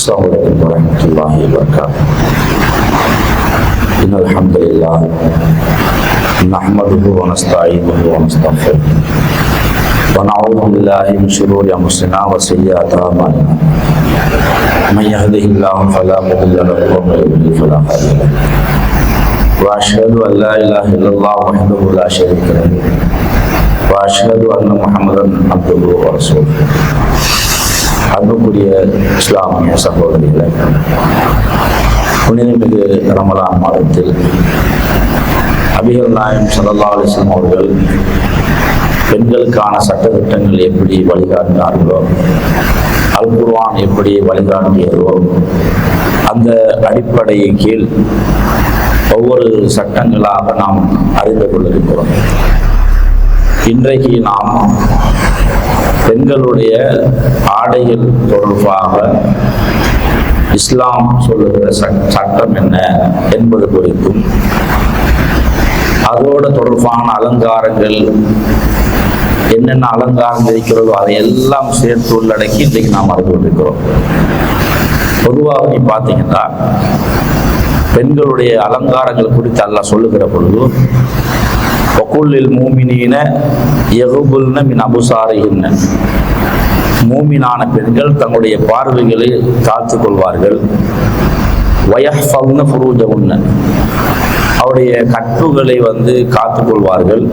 Assalamualaikum warahmatullahi wabarakatuh. Innal hamdalillah nahmaduhu wa nasta'inuhu wa nastaghfiruh wa na'udzu billahi min shururi anfusina wa sayyiati a'malina. Man yahdihillahu fala mudilla lahu wa man yudlil fala hadiya lahu. Wa ashhadu an la ilaha illallah wahdahu la sharika lahu wa ashhadu anna Muhammadan abduhu wa rasuluh. அன்புக்குரிய இஸ்லாமிய சகோதரிகளை, புனிதமிகு ரமலான் மாதத்தில் நபிகள் நாயகம் ஸல்லல்லாஹு அலைஹி வஸல்லம் அவர்கள் பெண்களுக்கான சட்டத்திட்டங்கள் எப்படி வழிகாட்டினார்களோ, அல் குர்ஆன் எப்படி வழிகாட்டியதோ, அந்த அடிப்படையின் கீழ் ஒவ்வொரு சட்டங்களாக நாம் அறிந்து கொண்டிருக்கிறோம். இன்றைக்கு நாம் பெண்களுடைய ஆடைகள் தொடர்பாக இஸ்லாம் சொல்லுகிற சட்டம் என்ன என்பது குறித்தும், அதோட தொடர்பான அலங்காரங்கள் என்னென்ன அலங்காரம் இருக்கிறதோ அதையெல்லாம் சேர்த்து உள்ளடக்கி இன்றைக்கு நாம் அறிந்து கொண்டிருக்கிறோம். பொதுவாக நீ பார்த்தீங்கன்னா பெண்களுடைய அலங்காரங்கள் குறித்து அல்லாஹ் சொல்லுகிற பொழுது வகுல்லில் மூமினீன யகுபுல்ன மின் அபுசாரிஹின்ன, மூமினான பெண்கள் தங்களுடைய பார்வைகளை காத்துக் கொள்வார்கள். வயஹ்ஃபல்ன ஃபுரூஜஹுன்ன, அவருடைய கட்டுகளை காத்துக் கொள்வார்கள்.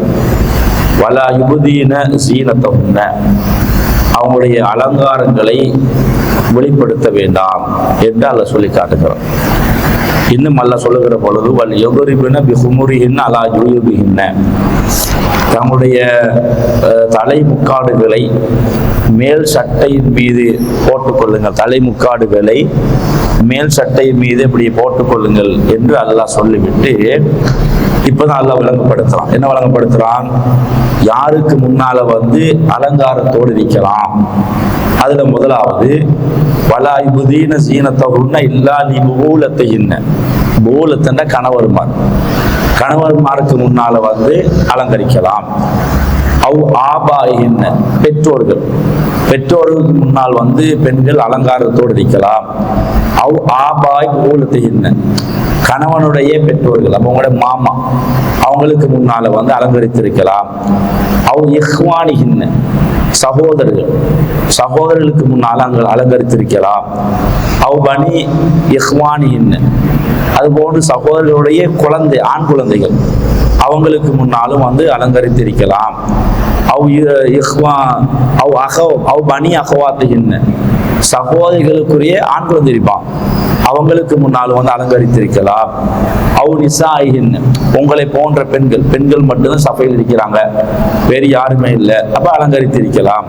வலா யுபதீன ஸீனத்தஹுன்ன, அவங்களுடைய அலங்காரங்களை வெளிப்படுத்த வேண்டாம் என்று அல்லாஹ் சொல்லி காட்டுகிறார். இன்னும் அல்லாஹ் சொல்லுகிற பொழுது வல் யதுரிபுன பிஹுமுரிஹின்ன அலா ஜுயூபிஹின்ன, தம்முடைய தலைமுக்காடுகளை மேல் சட்டையின் மீது போட்டுக்கொள்ளுங்கள், தலைமுக்காடுகளை மேல் சட்டையின் மீது இப்படி போட்டுக்கொள்ளுங்கள் என்று அல்லாஹ் சொல்லிவிட்டு இப்பதான் அல்லாஹ் விளங்கப்படுத்துறான். என்ன விளங்கப்படுத்துறான்? யாருக்கு முன்னால அலங்காரத்தோடு இருக்கலாம். அதுல முதலாவது வலா யுபதீன ஸீனத்தஹுன்ன இல்லா லிபுலத்திஹின்ன, பூலத்தன கணவன்மாருக்கு முன்னால அலங்கரிக்கலாம். அவ் ஆபாயின்ன, பெற்றோர்களுக்கு முன்னால் பெண்கள் அலங்காரத்தோடு இருக்கலாம். அவ் ஆபாய் பூலத்திஹின்ன, கணவனுடைய பெற்றோர்கள், அவங்களோட மாமா, அவங்களுக்கு முன்னால அலங்கரித்திருக்கலாம். அவ் இஹ்வானிஹின்ன, சகோதரர்களுக்கு முன்னால் அங்கே அலங்கரித்திருக்கலாம். அவ் பனி இஹ்வானிஹின்ன, அதுபோன்று சகோதரர்களுடைய குழந்தை, ஆண் குழந்தைகள், அவங்களுக்கு முன்னாலும் அலங்கரித்திருக்கலாம். அவ் பனி அகவாத்துகின்ன, சகோதரிகளுக்குரிய ஆண் குழந்தை இருப்பான், அவங்களுக்கு முன்னாலும் அலங்கரித்திருக்கலாம். அவ் நிசாயிஹின்ன, உங்களை போன்ற பெண்கள் மட்டும்தான் சபையில் இருக்கிறாங்க, வேறு யாருமே இல்லை, அப்ப அலங்கரித்திருக்கலாம்.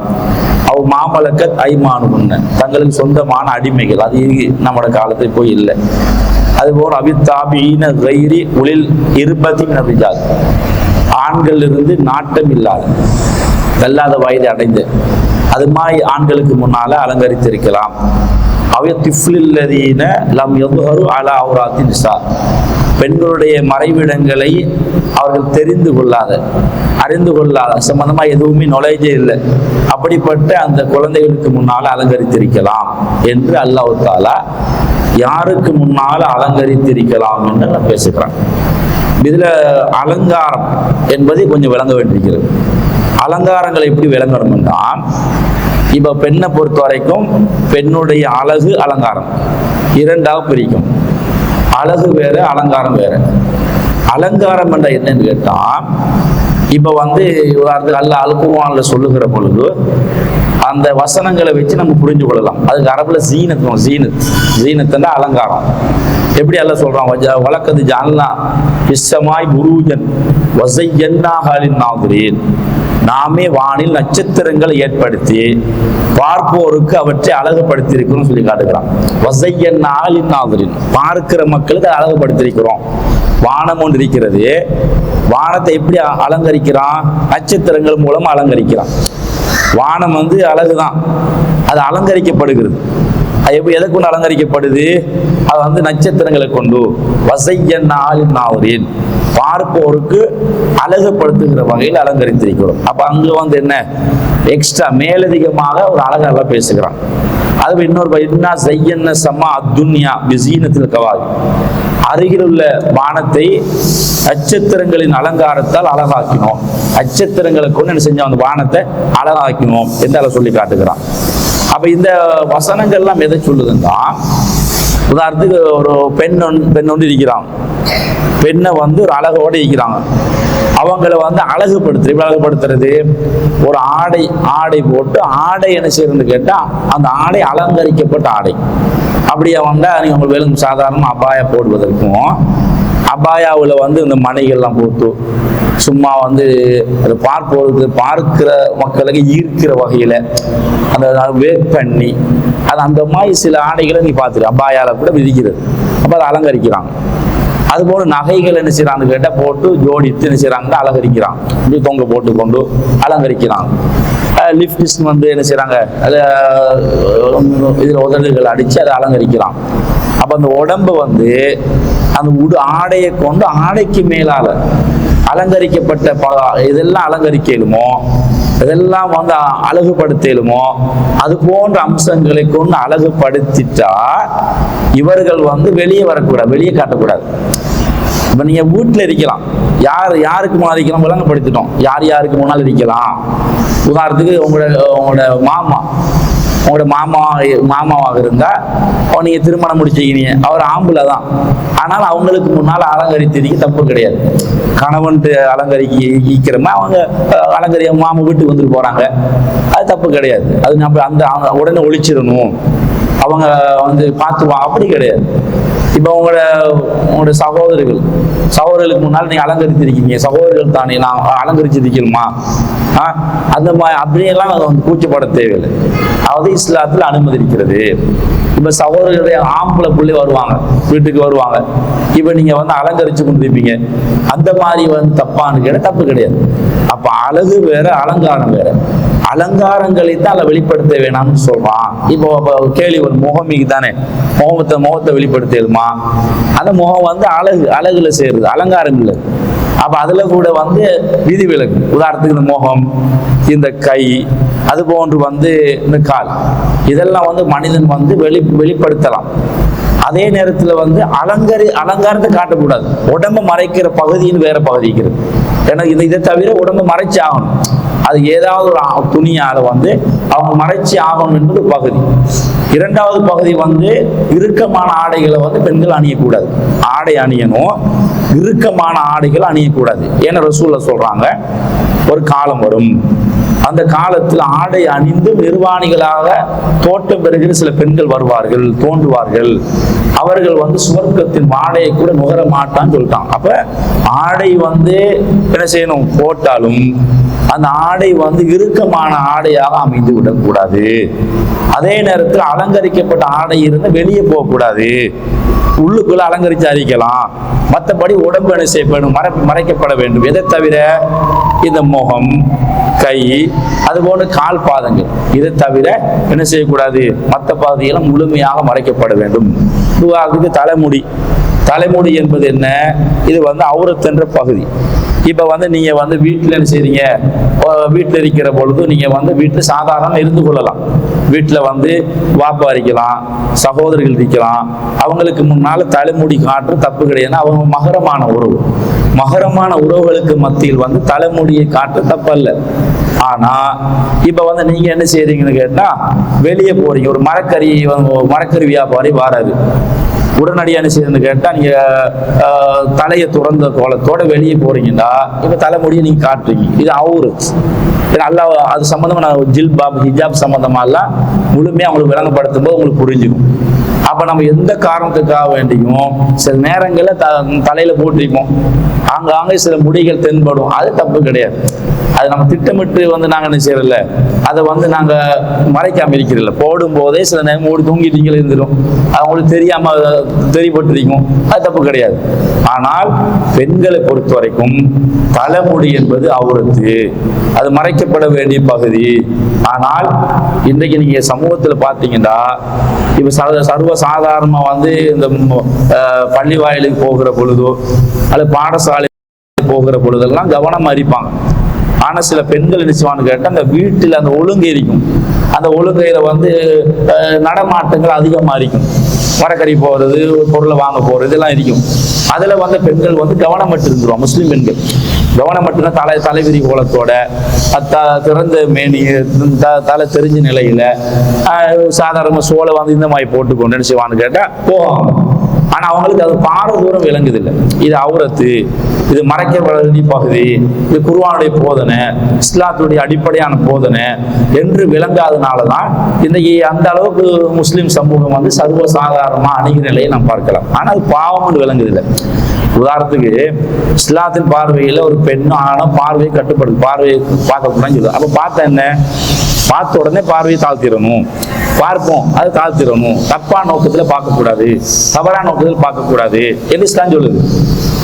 அவ் மாமலக்கத் ஐமானுமுன்ன, தங்களுக்கு சொந்தமான அடிமைகள், அது நம்மளோட காலத்தில் போய் இல்லை. அதுபோல் அபித்தாபீன கைரி உளில் இருபதி நபிஜால், ஆண்கள் இருந்து நாட்டம் வெல்லாத வயது அடைந்து அது மாதிரி ஆண்களுக்கு முன்னால அலங்கரித்திருக்கலாம். அவைய திஃப்லில்லதீன லம் யதுஹரு அலா அவ்ராத்தி நிசா, பெண்களுடைய மறைவிடங்களை அவர்கள் அறிந்து கொள்ளாத சம்பந்தமா எதுவுமே நுழைஞ்சே இல்லை, அப்படிப்பட்ட அந்த குழந்தைகளுக்கு முன்னால அலங்கரித்திருக்கலாம் என்று அல்லாஹ் தஆலா யாருக்கு முன்னால அலங்கரித்திருக்கலாம் என்று நான் பேசுகிறேன். இதுல அலங்காரம் என்பதை கொஞ்சம் விளங்க வேண்டியிருக்கிறது. அலங்காரங்களை எப்படி விளங்கணும்னா, இப்ப பெண்ணை பொறுத்த வரைக்கும் பெண்ணுடைய அழகு அலங்காரம் இரண்டாக பிரிக்கும். அழகு வேற, அலங்காரம் வேற. அலங்காரம் என்ற என்னன்னு கேட்டா, இப்ப உதாரணத்துக்கு அல்லாஹ் அல் குர்ஆன்ல சொல்லுகிற பொழுது அந்த வசனங்களை வச்சு நம்ம புரிஞ்சு கொள்ளலாம். அதுக்கு அரபுல ஜீனத்துன்னா அலங்காரம். எப்படி அல்லாஹ் சொல்றான்? வலக்கது ஜஅல்னா ஃபிஸ்ஸமாய் புரூஜன் வஸய்யன்னாஹா லின்னாதிரீன், நாமே வானில் நட்சத்திரங்களை ஏற்படுத்தி பார்ப்போருக்கு அவற்றை அழகுபடுத்தியிருக்கிறோம் சொல்லி காட்டுகிறான். வஸய்யன்னாஹா லின்னாதிரீன், பார்க்கிற மக்களுக்கு அழகுபடுத்தியிருக்கிறோம். வானம் ஒன்று இருக்கிறது, வானத்தை எப்படி அலங்கரிக்கிறான்? நட்சத்திரங்கள் மூலம் அலங்கரிக்கிறான். வானம் அழகுதான், அது அலங்கரிக்கப்படுகிறது. அது எப்படி எதை கொண்டு அலங்கரிக்கப்படுது? அது நட்சத்திரங்களை கொண்டு. வஸய்யன்னாஹா, பார்ப்போருக்கு அழகுபடுத்துகிற வகையில் அலங்கரித்திருக்கிறோம். அப்ப அங்க என்ன எக்ஸ்ட்ரா மேலதிகமாக ஒரு அழகாக பேசுகிறான். அது இன்னொரு இன்னா ஸையன்னா ஸமா அத்துன்யா பிஸீனத்தில் கவாகி, அருகில் உள்ள வானத்தை நட்சத்திரங்களின் அலங்காரத்தால் அழகாக்கினோம். நட்சத்திரங்களை கொண்டு என்ன செஞ்சோம், அந்த வானத்தை அழகாக்கினோம் என்று சொல்லி காட்டுகிறான். அப்ப இந்த வசனங்கள்லாம் எதை சொல்லுதுன்னா, உதாரணத்துக்கு ஒரு பெண் ஒன்று இருக்கிறாங்க, பெண்ணை வந்து ஒரு அழகோடு இருக்கிறாங்க, அவங்கள வந்து அழகுபடுத்துறது ஒரு ஆடை போட்டு, ஆடை என்ன செய்யறதுன்னு கேட்டா அந்த ஆடை அலங்கரிக்கப்பட்ட ஆடை. அப்படியே வந்தா நீங்க உங்களுக்கு வேணும் சாதாரண அபாயா போடுவதற்கும், அபாயாவில் வந்து இந்த மணிகள்லாம் போட்டு சும்மா வந்து அதை பார்க்கிற மக்களுக்கு ஈர்க்கிற வகையில அந்த வேக் பண்ணி அது அந்த மாதிரி சில ஆடைகளை நீ பார்த்துரு அபாயால கூட விதிக்கிறது. அப்ப அதை அலங்கரிக்கிறாங்க. அதுபோல நகைகள் என்ன செய்யறாங்க கேட்டால் போட்டு ஜோடித்து என்ன செய்யறாங்க, அலங்கரிக்கிறாங்க. இப்படி தொங்க போட்டு கொண்டு அலங்கரிக்கிறாங்க. லிப்டிஸ்ட் வந்து என்ன செய்யறாங்க, அதை இதில் உதடுகள் அடித்து அதை அலங்கரிக்கிறாங்க. அப்போ அந்த உடம்பு வந்து அந்த ஆடையை கொண்டு ஆடைக்கு மேலால அலங்கரிக்கப்பட்ட இதெல்லாம் அலங்கரிக்கலுமோ, இதெல்லாம் வந்து அழகுபடுத்தலுமோ, அது போன்ற அம்சங்களை கொண்டு அழகுபடுத்திட்டா இவர்கள் வந்து வெளியே வரக்கூடாது, வெளியே காட்டக்கூடாது. இப்ப நீங்க வீட்டுல இருக்கலாம், யாருக்கு முன்னால் இருக்கலாம் விளங்கப்படுத்திட்டோம், யாருக்கு முன்னால் இருக்கலாம். உதாரணத்துக்கு உங்களோட மாமாவாக இருந்தா நீங்க திருமணம் முடிச்சிருக்கீங்க, அவர் ஆம்பளை தான், ஆனால் அவங்களுக்கு முன்னால் அலங்கரித்திருக்க தப்பு கிடையாது. கணவன்ட்டு அலங்கரிக்கிறமா அவங்க மாமா வீட்டுக்கு வந்துட்டு போறாங்க, அது தப்பு கிடையாது. அது நம்ம அந்த உடனே ஒழிச்சிடணும், அவங்க வந்து பார்த்துவாங்க, அப்படி கிடையாது. இப்போ உங்களோட சகோதரர்களுக்கு முன்னால் நீங்க அலங்கரித்திருக்கீங்க, சகோதரர்கள் தானே நான் அலங்கரிச்சிருக்கணுமா, அந்த மாதிரி அப்படியெல்லாம் வந்து கூச்சப்பட தேவையில்லை. அதாவது இஸ்லாத்துல அனுமதி இருக்கிறது. இப்ப சகோதரர்களுடைய ஆம்பளை பிள்ளை வருவாங்க, வீட்டுக்கு வருவாங்க, இப்ப நீங்க வந்து அலங்கரிச்சு கொண்டிருப்பீங்க, அந்த மாதிரி வந்து தப்பான்னு கேட்ட தப்பு கிடையாது. அப்ப அழகு வேற, அலங்காரம் வேற. அலங்காரங்களை தான் அதை வெளிப்படுத்த வேணாம்னு சொல்றான். இப்போ கேள்வி ஒரு முகமிக்கு தானே, முகத்தை வெளிப்படுத்தலுமா? அந்த முகம் வந்து அழகுல சேருது, அலங்காரம் இல்லை. அப்ப அதுல கூட வந்து விதிவிலக்கு. உதாரணத்துக்கு இந்த முகம், இந்த கை, அது போன்று வந்து இந்த கால், இதெல்லாம் வந்து மனிதன் வந்து வெளிப்படுத்தலாம். அதே நேரத்துல வந்து அலங்காரத்தை காட்டக்கூடாது. உடம்பை மறைக்கிற பகுதின்னு வேற பகுதி இருக்கிறது. ஏன்னா இதை தவிர உடம்பை மறைச்சி ஆகணும், அது ஏதாவது ஒரு துணியால வந்து அவங்க மறைச்சி ஆகணும் என்பது பகுதி. இரண்டாவது பகுதி வந்து இறுக்கமான ஆடைகளை வந்து பெண்கள் அணியக்கூடாது. ஆடை அணியணும், இறுக்கமான ஆடைகள் அணியக்கூடாது. ஏன்னா ரசூலுல்லாஹ் சொல்றாங்க, ஒரு காலம் வரும், அந்த காலத்தில் ஆடை அணிந்து நிர்வாணிகளாக தோட்டம் பெறுகிற சில பெண்கள் தோன்றுவார்கள். அவர்கள் வந்து சுவர்க்கத்தின் ஆடையை கூட நுகர மாட்டான்னு சொல்லிட்டாங்க. அப்ப ஆடை வந்து என்ன செய்யணும், போட்டாலும் அந்த ஆடை வந்து இறுக்கமான ஆடையாக அமைந்து விடக்கூடாது. அதே நேரத்தில் அலங்கரிக்கப்பட்ட ஆடை இருந்து வெளியே போகக்கூடாது. உள்ளுக்குள்ள அலங்கரிச்சு அறிக்கலாம், மற்றபடி உடம்பு என்ன செய்யப்படும், மறைக்கப்பட வேண்டும். எதை தவிர இந்த முகம், கை, அதுபோன்று கால் பாதங்கள், இதை தவிர என்ன செய்யக்கூடாது, மற்ற பகுதிகளும் முழுமையாக மறைக்கப்பட வேண்டும். அதுக்கு தலைமுடி என்பது என்ன, இது வந்து அவுரத் என்ற பகுதி. இப்ப வந்து நீங்க வந்து வீட்டுல என்ன செய்றீங்க, வீட்டுல இருக்கிற பொழுது நீங்க வந்து வீட்டுல சாதாரண இருந்து கொள்ளலாம். வீட்டுல வந்து வாப்பா இருக்கலாம், சகோதரிகள் இருக்கலாம், அவங்களுக்கு முன்னால தலைமுடி காற்று தப்பு கிடையாது. அவங்க மகரமான உறவுகளுக்கு மத்தியில் வந்து தலைமுடியை காற்று தப்பல்ல. ஆனா இப்ப வந்து நீங்க என்ன செய்றீங்கன்னு கேட்டா, வெளியே போறீங்க, ஒரு மரக்கறி வியாபாரி வாராரு, உடனடியாக என்ன செய்யணும்னு கேட்டா, நீங்க தலையை துறந்த கோலத்தோட வெளியே போறீங்கன்னா இப்ப தலைமுடியை நீங்க காட்டுறீங்க, இது அவுரத். அல்லா அது சம்பந்தமா நான் ஜில்பாப், ஹிஜாப் சம்பந்தமா எல்லாம் முழுமையா அவங்களுக்கு விளங்கப்படுத்தும் போது உங்களுக்கு புரிஞ்சுக்கும். அப்ப நம்ம எந்த காரணத்துக்காக வேண்டியும் சில நேரங்கள்ல தலையில போட்டிருப்போம், ஆங்காங்கே சில முடிகள் தென்படும், அது தப்பு கிடையாது. அது நம்ம திட்டமிட்டு வந்து நாங்க என்ன செய்யறதில்ல, அதை வந்து நாங்க மறைக்காம இருக்கிறதில்ல. போடும் போதே சில நேரம் மூடி தூங்கிட்டீங்க இருந்துடும், அவங்களுக்கு தெரியாம தெரியப்பட்டிருக்கும், அது தப்பு கிடையாது. ஆனால் பெண்களை பொறுத்த வரைக்கும் தலைமுடி என்பது அவுரத்து, அது மறைக்கப்பட வேண்டிய பகுதி. ஆனால் இன்றைக்கு நீங்க சமூகத்துல பாத்தீங்கன்னா, இப்ப சர்வ சாதாரணமா வந்து இந்த பள்ளி வாயிலுக்கு போகிற பொழுதோ அல்லது பாடசாலை போகிற பொழுதெல்லாம் கவனமா இருப்பாங்க. ஆனா சில பெண்கள் நினைச்சுவான்னு கேட்டா, அந்த வீட்டுல அந்த ஒழுங்கு இருக்கும், அந்த ஒழுங்கையில வந்து நடமாட்டங்கள் அதிகமாக இருக்கும். மரக்கறி போகிறது, பொருளை வாங்க போகிறது எல்லாம் இருக்கும். அதுல வந்து பெண்கள் வந்து கவனமற்று இருந்துருவோம். முஸ்லீம் பெண்கள் கவனமற்றுனா தலைவிரி கோலத்தோட திறந்த மேனி தலை தெரிஞ்ச நிலையில சாதாரண சோலை வந்து இந்த மாதிரி போட்டுக்கொண்டு என்ன செய்வான்னு கேட்டா போவாங்க. ஆனா அவங்களுக்கு அது பார தூரம் விளங்குது இல்லை. இது அவுரத்து, இது மறைக்கப்பட பகுதி, இது குர்ஆனுடைய போதனை, இஸ்லாத்துடைய அடிப்படையான போதனை என்று விளங்காதனாலதான் இன்னைக்கு அந்த அளவுக்கு முஸ்லிம் சமூகம் வந்து சர்வசாதாரணமா அணுகிற நிலையை நாம் பார்க்கலாம். ஆனா அது பாவம்னு விளங்குது இல்லை. உதாரணத்துக்கு இஸ்லாத்தின் பார்வையில ஒரு பெண்ணும் ஆணும் பார்வையை கட்டுப்படுது, பார்வையை பார்க்கக்கூடாதுன்னு சொல்லுது. அப்ப பார்த்தா என்ன, பார்த்த உடனே பார்வையை தாழ்த்திடணும், பார்ப்போம் அது தாழ்த்திடணும், தப்பான நோக்கத்துல பார்க்கக்கூடாது, தவறான நோக்கத்தில் பார்க்கக்கூடாது என்று இஸ்லாம் சொல்லுது.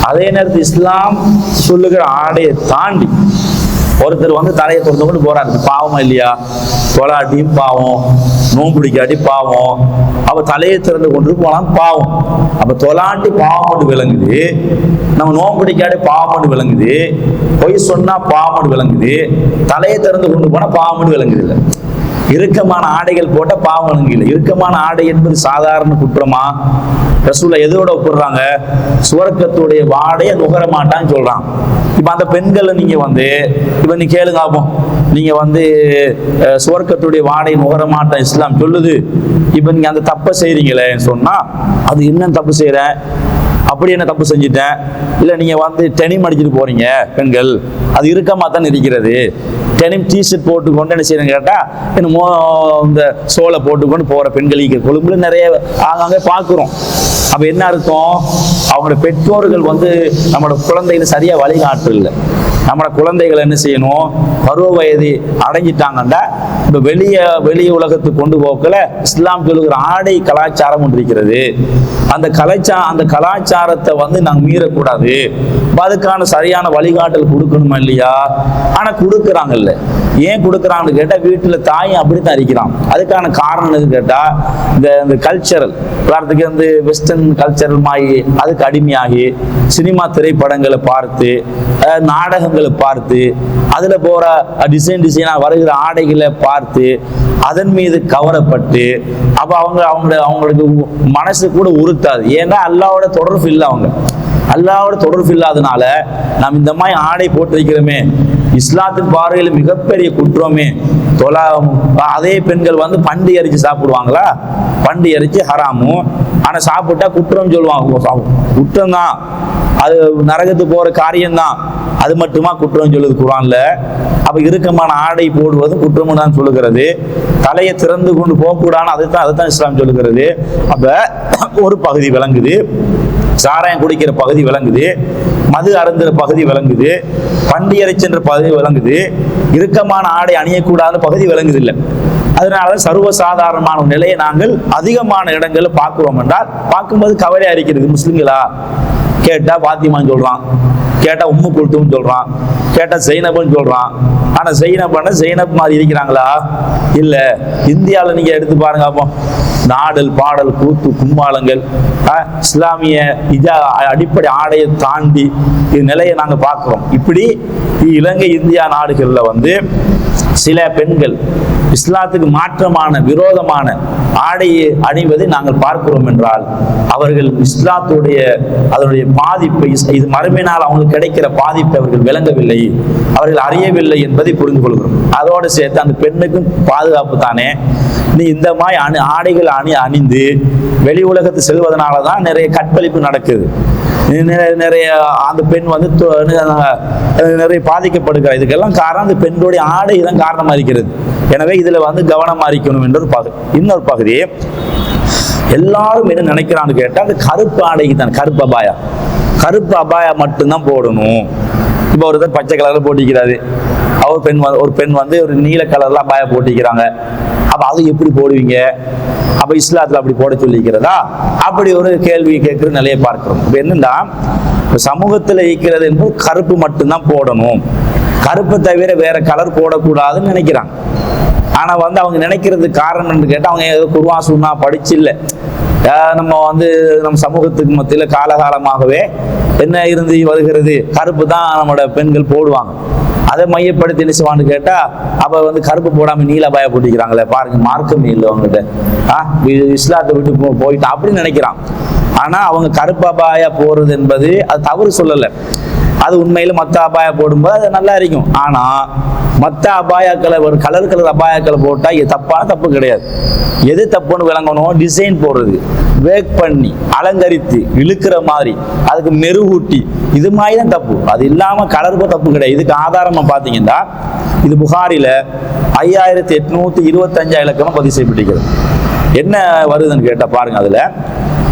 அதே நேரத்தில் இஸ்லாம் சொல்லுகிற ஆடையை தாண்டி ஒருத்தர் வந்து தலையை திறந்து கொண்டு போறாரு, பாவமா இல்லையா? தொலாட்டியும் பாவம், நோம்பிடிக்காட்டி பாவம், அவ தலையை திறந்து கொண்டு போலாம் பாவம். அப்ப தொலாட்டி பாவம் மட்டும் விளங்குது, நம்ம நோம்பிடிக்காட்டி பாவம் மட்டும் விளங்குது, பொய் சொன்னா பாவம் மட்டும் விளங்குது, தலையை திறந்து கொண்டு போனா பாவம் மட்டும் விளங்குது இல்லை. இறுக்கமான ஆடைகள் போட்ட பாவம் விளங்கல. இறுக்கமான ஆடை என்பது சாதாரண குற்றமா? ரசூலுல்லாஹ் எதோட ஒப்பிடுறாங்க? சுவர்க்கத்துடைய வாடையை நுகர மாட்டான்னு சொல்றான். இப்ப அந்த பெண்களை நீங்க வந்து இப்ப நீ கேளுங்க, ஆகும் நீங்க வந்து சுவர்க்கத்துடைய வாடை நுகர மாட்டேன் இஸ்லாம் சொல்லுது. இப்ப நீங்க அந்த தப்பை செய்றீங்களே சொன்னா, அது என்ன தப்பு செய்யற, அப்படி என்ன தப்பு செஞ்சுட்டேன், இல்லை நீங்க வந்து டெனிம் அடிச்சுட்டு போறீங்க பெண்கள், அது இறுக்கமாக தான் இருக்கிறது. டெனிம் டிஷர்ட் போட்டுக்கொண்டு என்ன செய்யணும் கேட்டா, என்னமோ இந்த சோலை போட்டுக்கொண்டு போற பெண்கள் கொழும்புல நிறைய ஆங்காங்க பார்க்குறோம். அப்ப என்ன அர்த்தம்? அவங்களோட பெற்றோர்கள் வந்து நம்மளோட குழந்தைகளை சரியா வழிகாட்டு இல்லை. நம்மளோட குழந்தைகளை என்ன செய்யணும், பருவ வயது அடைஞ்சிட்டாங்கன்னா இப்ப வெளிய உலகத்துக்கு கொண்டு போக்கல இஸ்லாம் சொல்லுகிற ஆடை கலாச்சாரம் ஒன்று இருக்கிறது. அந்த கலாச்சாரத்தை வந்து நாங்க மீறக்கூடாது. அதுக்கான சரியான வழிகாட்டல் கொடுக்கணுமா இல்லையா? ஆனா கொடுக்குறாங்கல்ல. ஏன் கொடுக்குறாங்கன்னு கேட்டா, வீட்டுல தாயும் அப்படித்தான் இருக்கிறான். அதுக்கான காரணம் எதுன்னு கேட்டா, இந்த கல்ச்சரல் உதாரணத்துக்கு வந்து வெஸ்டர்ன் கல்ச்சரல் மாயி அதுக்கு அடிமையாகி சினிமா திரைப்படங்களை பார்த்து, நாடகங்களை பார்த்து, அதுல போற டிசைனா வருகிற ஆடைகளை பார்த்து அதன் மீது கவரப்பட்டு, அப்ப அவங்களுக்கு மனசு கூட உறுத்தாது. ஏன்னா அல்லாஹ்வோட தொடர்பு இல்லை. அல்லாஹ்வோட தொடர்பு இல்லாதனால நாம் இந்த மாதிரி ஆடை போட்டிருக்கிறோமே, இஸ்லாத்தின் பார்வையில் மிகப்பெரிய குற்றமே. அதே பெண்கள் வந்து பண்டி அரிச்சு சாப்பிடுவாங்களா? பண்டி அரிச்சு ஹராமும், ஆனா சாப்பிட்டா குற்றம் சொல்லுவாங்க. குற்றம் தான், அது நரகத்துக்கு போற காரியம்தான். அது மட்டுமா குற்றம் சொல்லுது குர்ஆன்ல? அப்ப இறுக்கமான ஆடை போடுவது குற்றம் தான் சொல்லுகிறது. தலையை திறந்து கொண்டு போகக்கூடாது, அதுதான் இஸ்லாம் சொல்லுகிறது. அப்ப ஒரு பகுதி விளங்குது, சாராயம் குடிக்கிற பகுதி விளங்குது, மது அருந்துற பகுதி விளங்குது, பண்டி அரிச்சென்ற பகுதி விளங்குது, இறுக்கமான ஆடை அணியக்கூடாத பகுதி விளங்குது இல்லை. அதனால சர்வசாதாரணமான நிலையை நாங்கள் அதிகமான இடங்கள்ல பார்க்கிறோம் என்றால், பார்க்கும்போது கவலையா இருக்கிறது. முஸ்லிம்களா கேட்டா பாத்திமான்னு சொல்றான், கேட்டா உம்மு குல்தும்னு சொல்றான், கேட்டா ஜெய்னப்னு சொல்றான். ஆனா ஜெய்னப் மாதிரி இருக்கிறாங்களா? இல்ல. இந்தியாவில நீங்க எடுத்து பாருங்க. அப்போ நாடல் பாடல் கூத்து கும்மாளங்கள், இஸ்லாமிய அடிப்படை ஆடையை தாண்டி இது நிலையை நாங்க பார்க்கிறோம். இப்படி இலங்கை இந்தியா நாடுகள்ல வந்து சில பெண்கள் இஸ்லாத்துக்கு மாற்றமான விரோதமான ஆடையை அணிவதை நாங்கள் பார்க்கிறோம் என்றால், அவர்கள் இஸ்லாத்துடைய அதனுடைய பாதிப்பை, இது மறுமையினால் அவங்களுக்கு கிடைக்கிற பாதிப்பை அவர்கள் விளங்கவில்லை, அவர்கள் அறியவில்லை என்பதை புரிந்து கொள்கிறோம். அதோடு சேர்த்து அந்த பெண்ணுக்கும் பாதுகாப்பு தானே. நீ இந்த மாதிரி ஆடைகள் அணிந்து வெளி உலகத்து செல்வதனாலதான் நிறைய கற்பழிப்பு நடக்குது, நிறைய அந்த பெண் வந்து நிறைய பாதிக்கப்படுகிறார். இதுக்கெல்லாம் காரணம் அந்த பெண்களுடைய ஆடை தான் காரணமா இருக்கிறது. எனவே இதுல வந்து கவனமா இருக்கணும் என்ற ஒரு பகுதி. இன்னொரு பகுதி, எல்லாரும் என்ன நினைக்கிறான்னு கேட்டா, அந்த கருப்பு ஆடைக்கு தான், கருப்பு அபாயா மட்டும்தான் போடணும். இப்ப ஒருத்தர் பச்சை கலர்ல போட்டிக்கிறாரு, ஒரு பெண் வந்து ஒரு நீல கலர்ல அபாயா போட்டிக்கிறாங்க. அப்ப அது எப்படி போடுவீங்க? அப்ப இஸ்லாத்துல அப்படி போட சொல்லிக்கிறதா? அப்படி ஒரு கேள்வி கேட்கிற நிலையை பார்க்கிறோம். இப்ப என்னன்னா, சமூகத்துல இருக்கிறது என்பது கருப்பு மட்டும்தான் போடணும், கருப்பு தவிர வேற கலர் போடக்கூடாதுன்னு நினைக்கிறாங்க. ஆனா வந்து அவங்க நினைக்கிறதுக்கு காரணம் என்று கேட்டா, அவங்க ஏதோ குர்ஆன் சுன்னா படிச்சு இல்லை. நம்ம வந்து நம்ம சமூகத்துக்கு மத்தியில காலகாலமாகவே என்ன இருந்து வருகிறது, கருப்பு தான் நம்மளோட பெண்கள் போடுவாங்க. அதை மையப்படுத்தி என்ன செய்வான்னு கேட்டா, அப்ப வந்து கருப்பு போடாம நீல அபாயா போட்டிக்கிறாங்களே பாருங்க, மார்க்கமே இல்லை அவங்ககிட்ட, இஸ்லாத்தை விட்டு போயிட்டா அப்படின்னு நினைக்கிறான். ஆனா அவங்க கருப்பு அபாயா போறது என்பது அது தவறு சொல்லலை, அது உண்மையில மற்ற அபாயா போடும்போது அது நல்லா இருக்கும். ஆனா மற்ற அபாயாக்களை, ஒரு கலர் அபாயாக்களை போட்டா இது தப்பு கிடையாது. எது தப்புன்னு விளங்கணும், டிசைன் போடுறது, வேக் பண்ணி அலங்கரித்து இழுக்கிற மாதிரி, அதுக்கு மெருகூட்டி, இது மாதிரி தான் தப்பு. அது இல்லாம கலருக்கு தப்பு கிடையாது. இதுக்கு ஆதாரமா பாத்தீங்கன்னா, இது புகாரில 5825 இலக்கமா பதிவு செய்யப்பட்டிருக்கிறது. என்ன வருதுன்னு கேட்டா பாருங்க, அதுல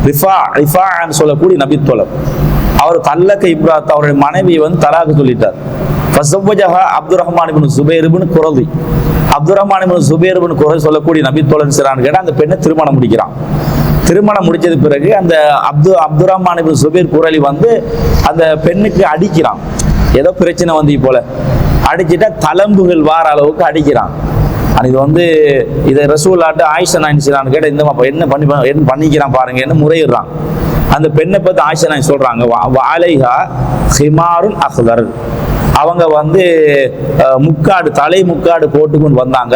ரிஃபான்னு சொல்லக்கூடிய நபித்தோழர், அவர் தல்லக்க இப்ராத், அவருடைய மனைவி வந்து தலாக்கு சொல்லிட்டார். அப்துல் ரஹ்மான் இப்னு ஜுபைர் இப்னு குரதி, அப்துல் ரஹ்மான் இப்னு ஜுபைர் இப்னு குரதி சொல்லக்கூடிய நபித்தோழர் செய்றான்னு கேட்டா, அந்த பெண்ணை திருமணம் முடிக்கிறான். திருமணம் முடிச்சது பிறகு அந்த அப்துல் ரஹ்மான் இப்னு ஜுபைர் குரலி வந்து அந்த பெண்ணுக்கு அடிக்கிறான். ஏதோ பிரச்சனை வந்து போல அடிச்சுட்டா தளம்புகள் வார அளவுக்கு அடிக்கிறான். இது வந்து இதை ரசூல்லாட்டு ஆயிஷா நாயன் கேட்ட, இந்த என்ன பண்ணிக்கிறான் பாருங்க என்ன முறையிடுறான். அந்த பெண்ணை பத்தி ஆயிஷா நாயன் சொல்றாங்க, வாலைஹா ஹிமாருன் அஹ்தர், அவங்க வந்து முக்காடு, தலை முக்காடு போட்டுக்கொண்டு வந்தாங்க,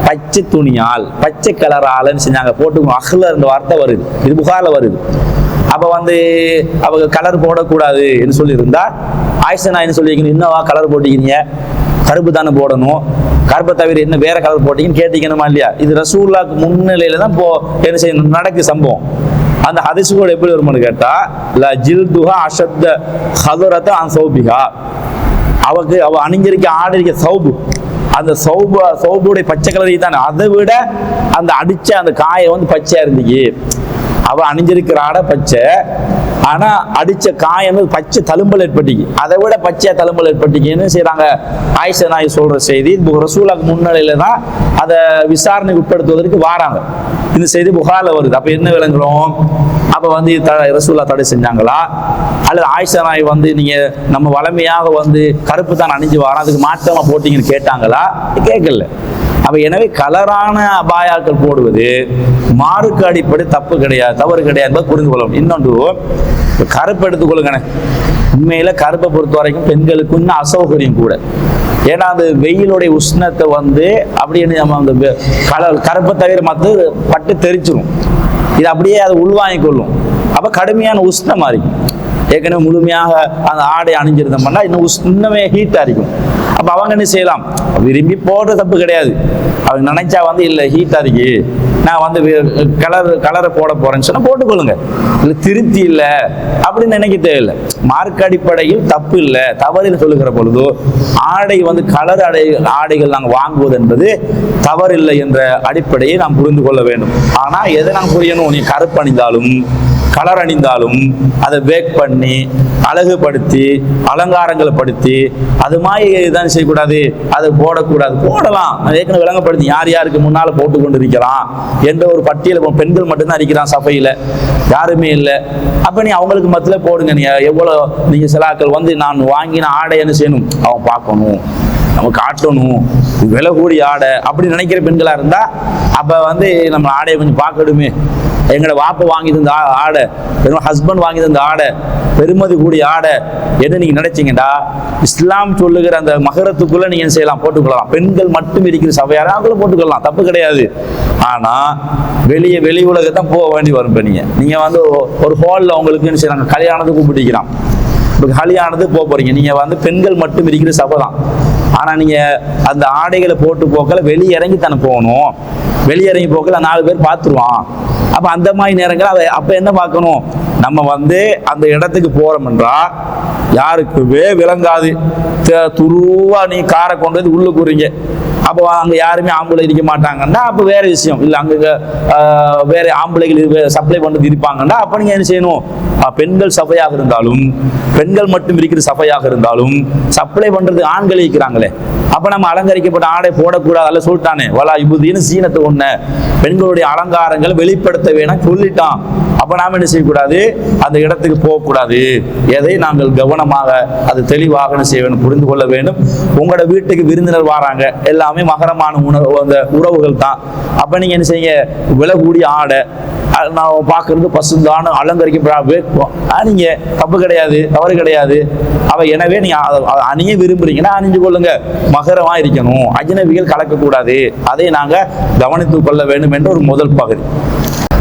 பச்சை துணியால், பச்சை கலராலன்னு செஞ்சாங்க, போட்டுக்கணும். அஹ்லர் என்ற வார்த்தை வருது, இது புகார்ல வருது. அப்ப வந்து அவங்க கலர் போடக்கூடாது என்று சொல்லியிருந்தா, ஆயிஷா நாயன் சொல்லியிருக்கீங்க, இன்னவா கலர் போட்டிக்கிறீங்க, கருப்பு தானே போடணும், கருப்பை தவிர என்ன வேற கலர் போட்டீங்கன்னு கேட்டீங்கணுமா இல்லையா? இது ரசூலுல்லாஹ்க்கு முன்னிலையில தான் என்ன செய்யணும் நடக்கு சம்பவம். அந்த ஹதீஸ் கூட எப்படி வரும்னு கேட்டா, லா ஜில்துஹா அஷத்த ஹதரத அன் சௌபிஹா, அவ அணிஞ்சிருக்க ஆடிருக்க சௌபு, அந்த சௌபுடைய பச்சை கலரை தானே, அதை விட அந்த அடிச்ச அந்த காயை வந்து பச்சையா இருந்துச்சு. அவ அணிஞ்சிருக்கிற ஆடை பச்சை, ஆனா அடிச்ச காயம் பச்சை தழும்பல் ஏற்பட்டிக்கு, அதை விட பச்சையா தழும்பல் ஏற்பட்டிக்குன்னு செய்யறாங்க. ஆயிஷா நாயகி சொல்ற செய்தி ரசூலுல்லாஹ்க்கு முன்னிலையில தான் அதை விசாரணைக்கு உட்படுத்துவதற்கு வாராங்க. இந்த செய்தி புகார்ல வருது. அப்ப என்ன விளங்குறோம், அப்ப வந்து ரசூலுல்லாஹ் தடை செஞ்சாங்களா, அல்லது ஆயிஷா நாயகி வந்து நீங்க நம்ம வளமையாக வந்து கருப்பு தான் அணிஞ்சு வரோம், அதுக்கு மாற்றமா போட்டீங்கன்னு கேட்டாங்களா? கேட்கல. அப்ப எனவே கலரான அபாயாக்கள் போடுவது மார்க்க அடிப்படை தப்பு கிடையாது, தவறு கிடையாது புரிந்து கொள்ளணும். இன்னொன்று, கருப்பு எடுத்துக்கொள்ளுங்க, உண்மையில கருப்பை பொறுத்த வரைக்கும் பெண்களுக்கு இன்னும் அசௌகரியம் கூட. ஏன்னா அந்த வெயிலுடைய உஷ்ணத்தை வந்து அப்படியே நம்ம அந்த கருப்பை தவிர மற்ற பட்டு தெரிச்சிடும், இது அப்படியே அதை உள்வாங்கிக் கொள்ளும். அப்ப கடுமையான உஷ்ணமா இருக்கும். ஏற்கனவே முழுமையாக அந்த ஆடை அணிஞ்சிருந்தோம்னா இன்னுமே ஹீட்டா இருக்கும். அப்ப அவங்க என்ன செய்யலாம், விரும்பி போடுற தப்பு கிடையாது. அவங்க நினைச்சா வந்து இல்லை ஹீட்டா இருக்கு, நான் வந்து கலரை போட போறேன்னு சொன்னா போட்டுக்கொள்ளுங்க, இல்லை திருப்தி இல்லை அப்படின்னு நினைக்க தேவையில்லை. மார்க்க அடிப்படையில் தப்பு இல்லை, தவறுன்னு சொல்லுகிற பொழுது ஆடை வந்து கலர் ஆடைகள் நாங்கள் வாங்குவது என்பது தவறில்லை என்ற அடிப்படையை நாம் புரிந்து கொள்ள வேண்டும். ஆனா எதை நாங்கள் புரியணும், நீ கருப்பு அணிந்தாலும் கலர் அணிந்தாலும் அதை பேக் பண்ணி அழகுபடுத்தி அலங்காரங்களை படுத்தி அது மாதிரி தான் செய்யக்கூடாது, அதை போடக்கூடாது. போடலாம், ஏற்கனவே விளங்கப்படுத்தி யார் யாருக்கு முன்னால போட்டு கொண்டு இருக்கிறான் என்ற ஒரு பட்டியல். பெண்கள் மட்டும்தான் இருக்கிறான் சபையில, யாருமே இல்லை. அப்ப நீ அவங்களுக்கு மத்தியில போடுங்க. நீ எவ்வளவு நீங்க சிலாக்கள் வந்து நான் வாங்கின ஆடை என்ன செய்யணும், அவன் பார்க்கணும், நம்ம காட்டணும், விலை கூடிய ஆடை அப்படி நினைக்கிற பெண்களா இருந்தா அப்ப வந்து நம்ம ஆடையை கொஞ்சம் பார்க்கணுமே. எங்களோட வாப்பை வாங்கி தந்த ஆடை, ஹஸ்பண்ட் வாங்கி தந்த ஆடை, பெருமதி கூடிய ஆடை என்ன நீங்க நினைச்சீங்கடா, இஸ்லாம் சொல்லுகிற அந்த மகரத்துக்குள்ள நீங்க என்ன செய்யலாம், போட்டுக்கொள்ளலாம். பெண்கள் மட்டும் இருக்கிற சபையார அவங்கள போட்டுக்கொள்ளலாம், தப்பு கிடையாது. ஆனா வெளி உலகத்தான் போக வேண்டி வரும். நீங்க வந்து ஒரு ஹால்ல உங்களுக்கு என்ன செய்யறாங்க, கல்யாணத்துக்கு கூப்பிட்டுக்கிறான், கல்யாணத்துக்கு போக போறீங்க, நீங்க வந்து பெண்கள் மட்டும் இருக்கிற சபை தான். ஆனா நீங்க அந்த ஆடைகளை போட்டு போக்கல வெளியிறங்கி தானே போகணும், வெளியிறங்கி போக்கல 4 பேர் பார்த்துருவான். அப்ப அந்த மாதிரி நேரங்கள் அப்ப என்ன பார்க்கணும், நம்ம வந்து அந்த இடத்துக்கு போறோம்ன்றா யாருக்குமே விளங்காது, துருவா நீ காரை கொண்டு வந்து உள்ள கூறீங்க, அப்போ அங்க யாருமே ஆம்பளை இருக்க மாட்டாங்கன்னா அப்ப வேற விஷயம் இல்லை. அங்க வேற ஆம்பளைகள் சப்ளை பண்ணது இருப்பாங்கன்னா அப்ப நீங்க என்ன செய்யணும், பெண்கள் சபையாக இருந்தாலும் பெண்கள் மட்டும் இருக்கிற சபையாக இருந்தாலும் சப்ளை பண்றது ஆண்கள் இருக்கிறாங்களே, அப்ப நம்ம அலங்கரிக்கப்பட்ட ஆடை போடக்கூடாது அல்ல சொல்லிட்டானே, வலா இபுதீன்னு சீனத்தை ஒண்ண பெண்களுடைய அலங்காரங்களை வெளிப்படுத்த வேணாம் சொல்லிட்டான். அப்ப நாம என்ன செய்யக்கூடாது, அந்த இடத்துக்கு போகக்கூடாது. எதை நாங்கள் கவனமாக அது தெளிவாக செய்ய வேண்டும், புரிந்து கொள்ள வேண்டும். உங்களோட வீட்டுக்கு விருந்தினர் வராங்க, எல்லாமே மகரமான அந்த உறவுகள் தான். அப்ப நீங்க என்ன செய்ய, விலை கூடிய ஆடை நான் பார்க்கறது பசுந்தான அலங்கரிக்க நீங்க தப்பு கிடையாது, தவறு கிடையாது. எனவே நீங்க அணிய விரும்புறீங்கன்னா அணிஞ்சு கொள்ளுங்க, மகரமா இருக்கணும், அஜ்னபிகள் கலக்கக்கூடாது, அதை நாங்க கவனித்துக் கொள்ள வேண்டும் என்ற ஒரு முதல் பகுதி.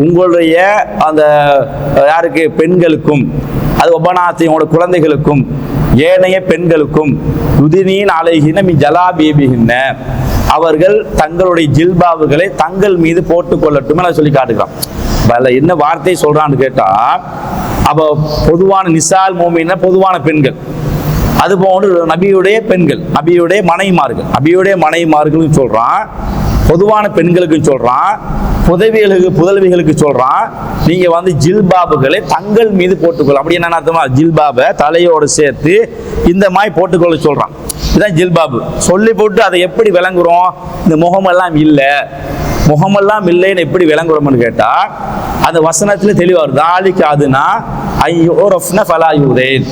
உங்களுடைய அந்த யாருக்கு பெண்களுக்கும், அது ஒப்பனாத்தையும் உங்களோட குழந்தைகளுக்கும் ஏனைய பெண்களுக்கும் யுதினீன் அலைஹின்ன மின் ஜலாபீபிஹின்ன, அவர்கள் தங்களுடைய ஜில்பாபுகளை தங்கள் மீது போட்டுக் கொள்ளட்டும் என சொல்லி காட்டுகிறான். என்ன வார்த்தை சொல்றான்னு கேட்டா, அப்ப பொதுவான நிசால் மோமின பொதுவான பெண்கள், அது போன்று நபியுடைய பெண்கள், நபியுடைய மனைவிமார்கள் சொல்றான், பொதுவான பெண்களுக்கு சொல்றான், புதல்விகளுக்கு சொல்றான், நீங்க வந்து ஜில்பாபுகளை தங்கள் மீது போட்டுக்கொள்ள. அப்படி என்ன அர்த்தமா, ஜில்பாபை தலையோடு சேர்த்து இந்த மாதிரி போட்டுக்கொள்ள சொல்றான். இதுதான் ஜில்பாபு. சொல்லி போட்டு அதை எப்படி விளங்குறோம், இந்த முகமெல்லாம் இல்லைன்னு எப்படி விளங்குறோம்னு கேட்டா, அந்த வசனத்துல தெளிவா வருது, ஆலிக்கு அதுனா ஐயோரஃப்ன ஃபலாயுதேன்,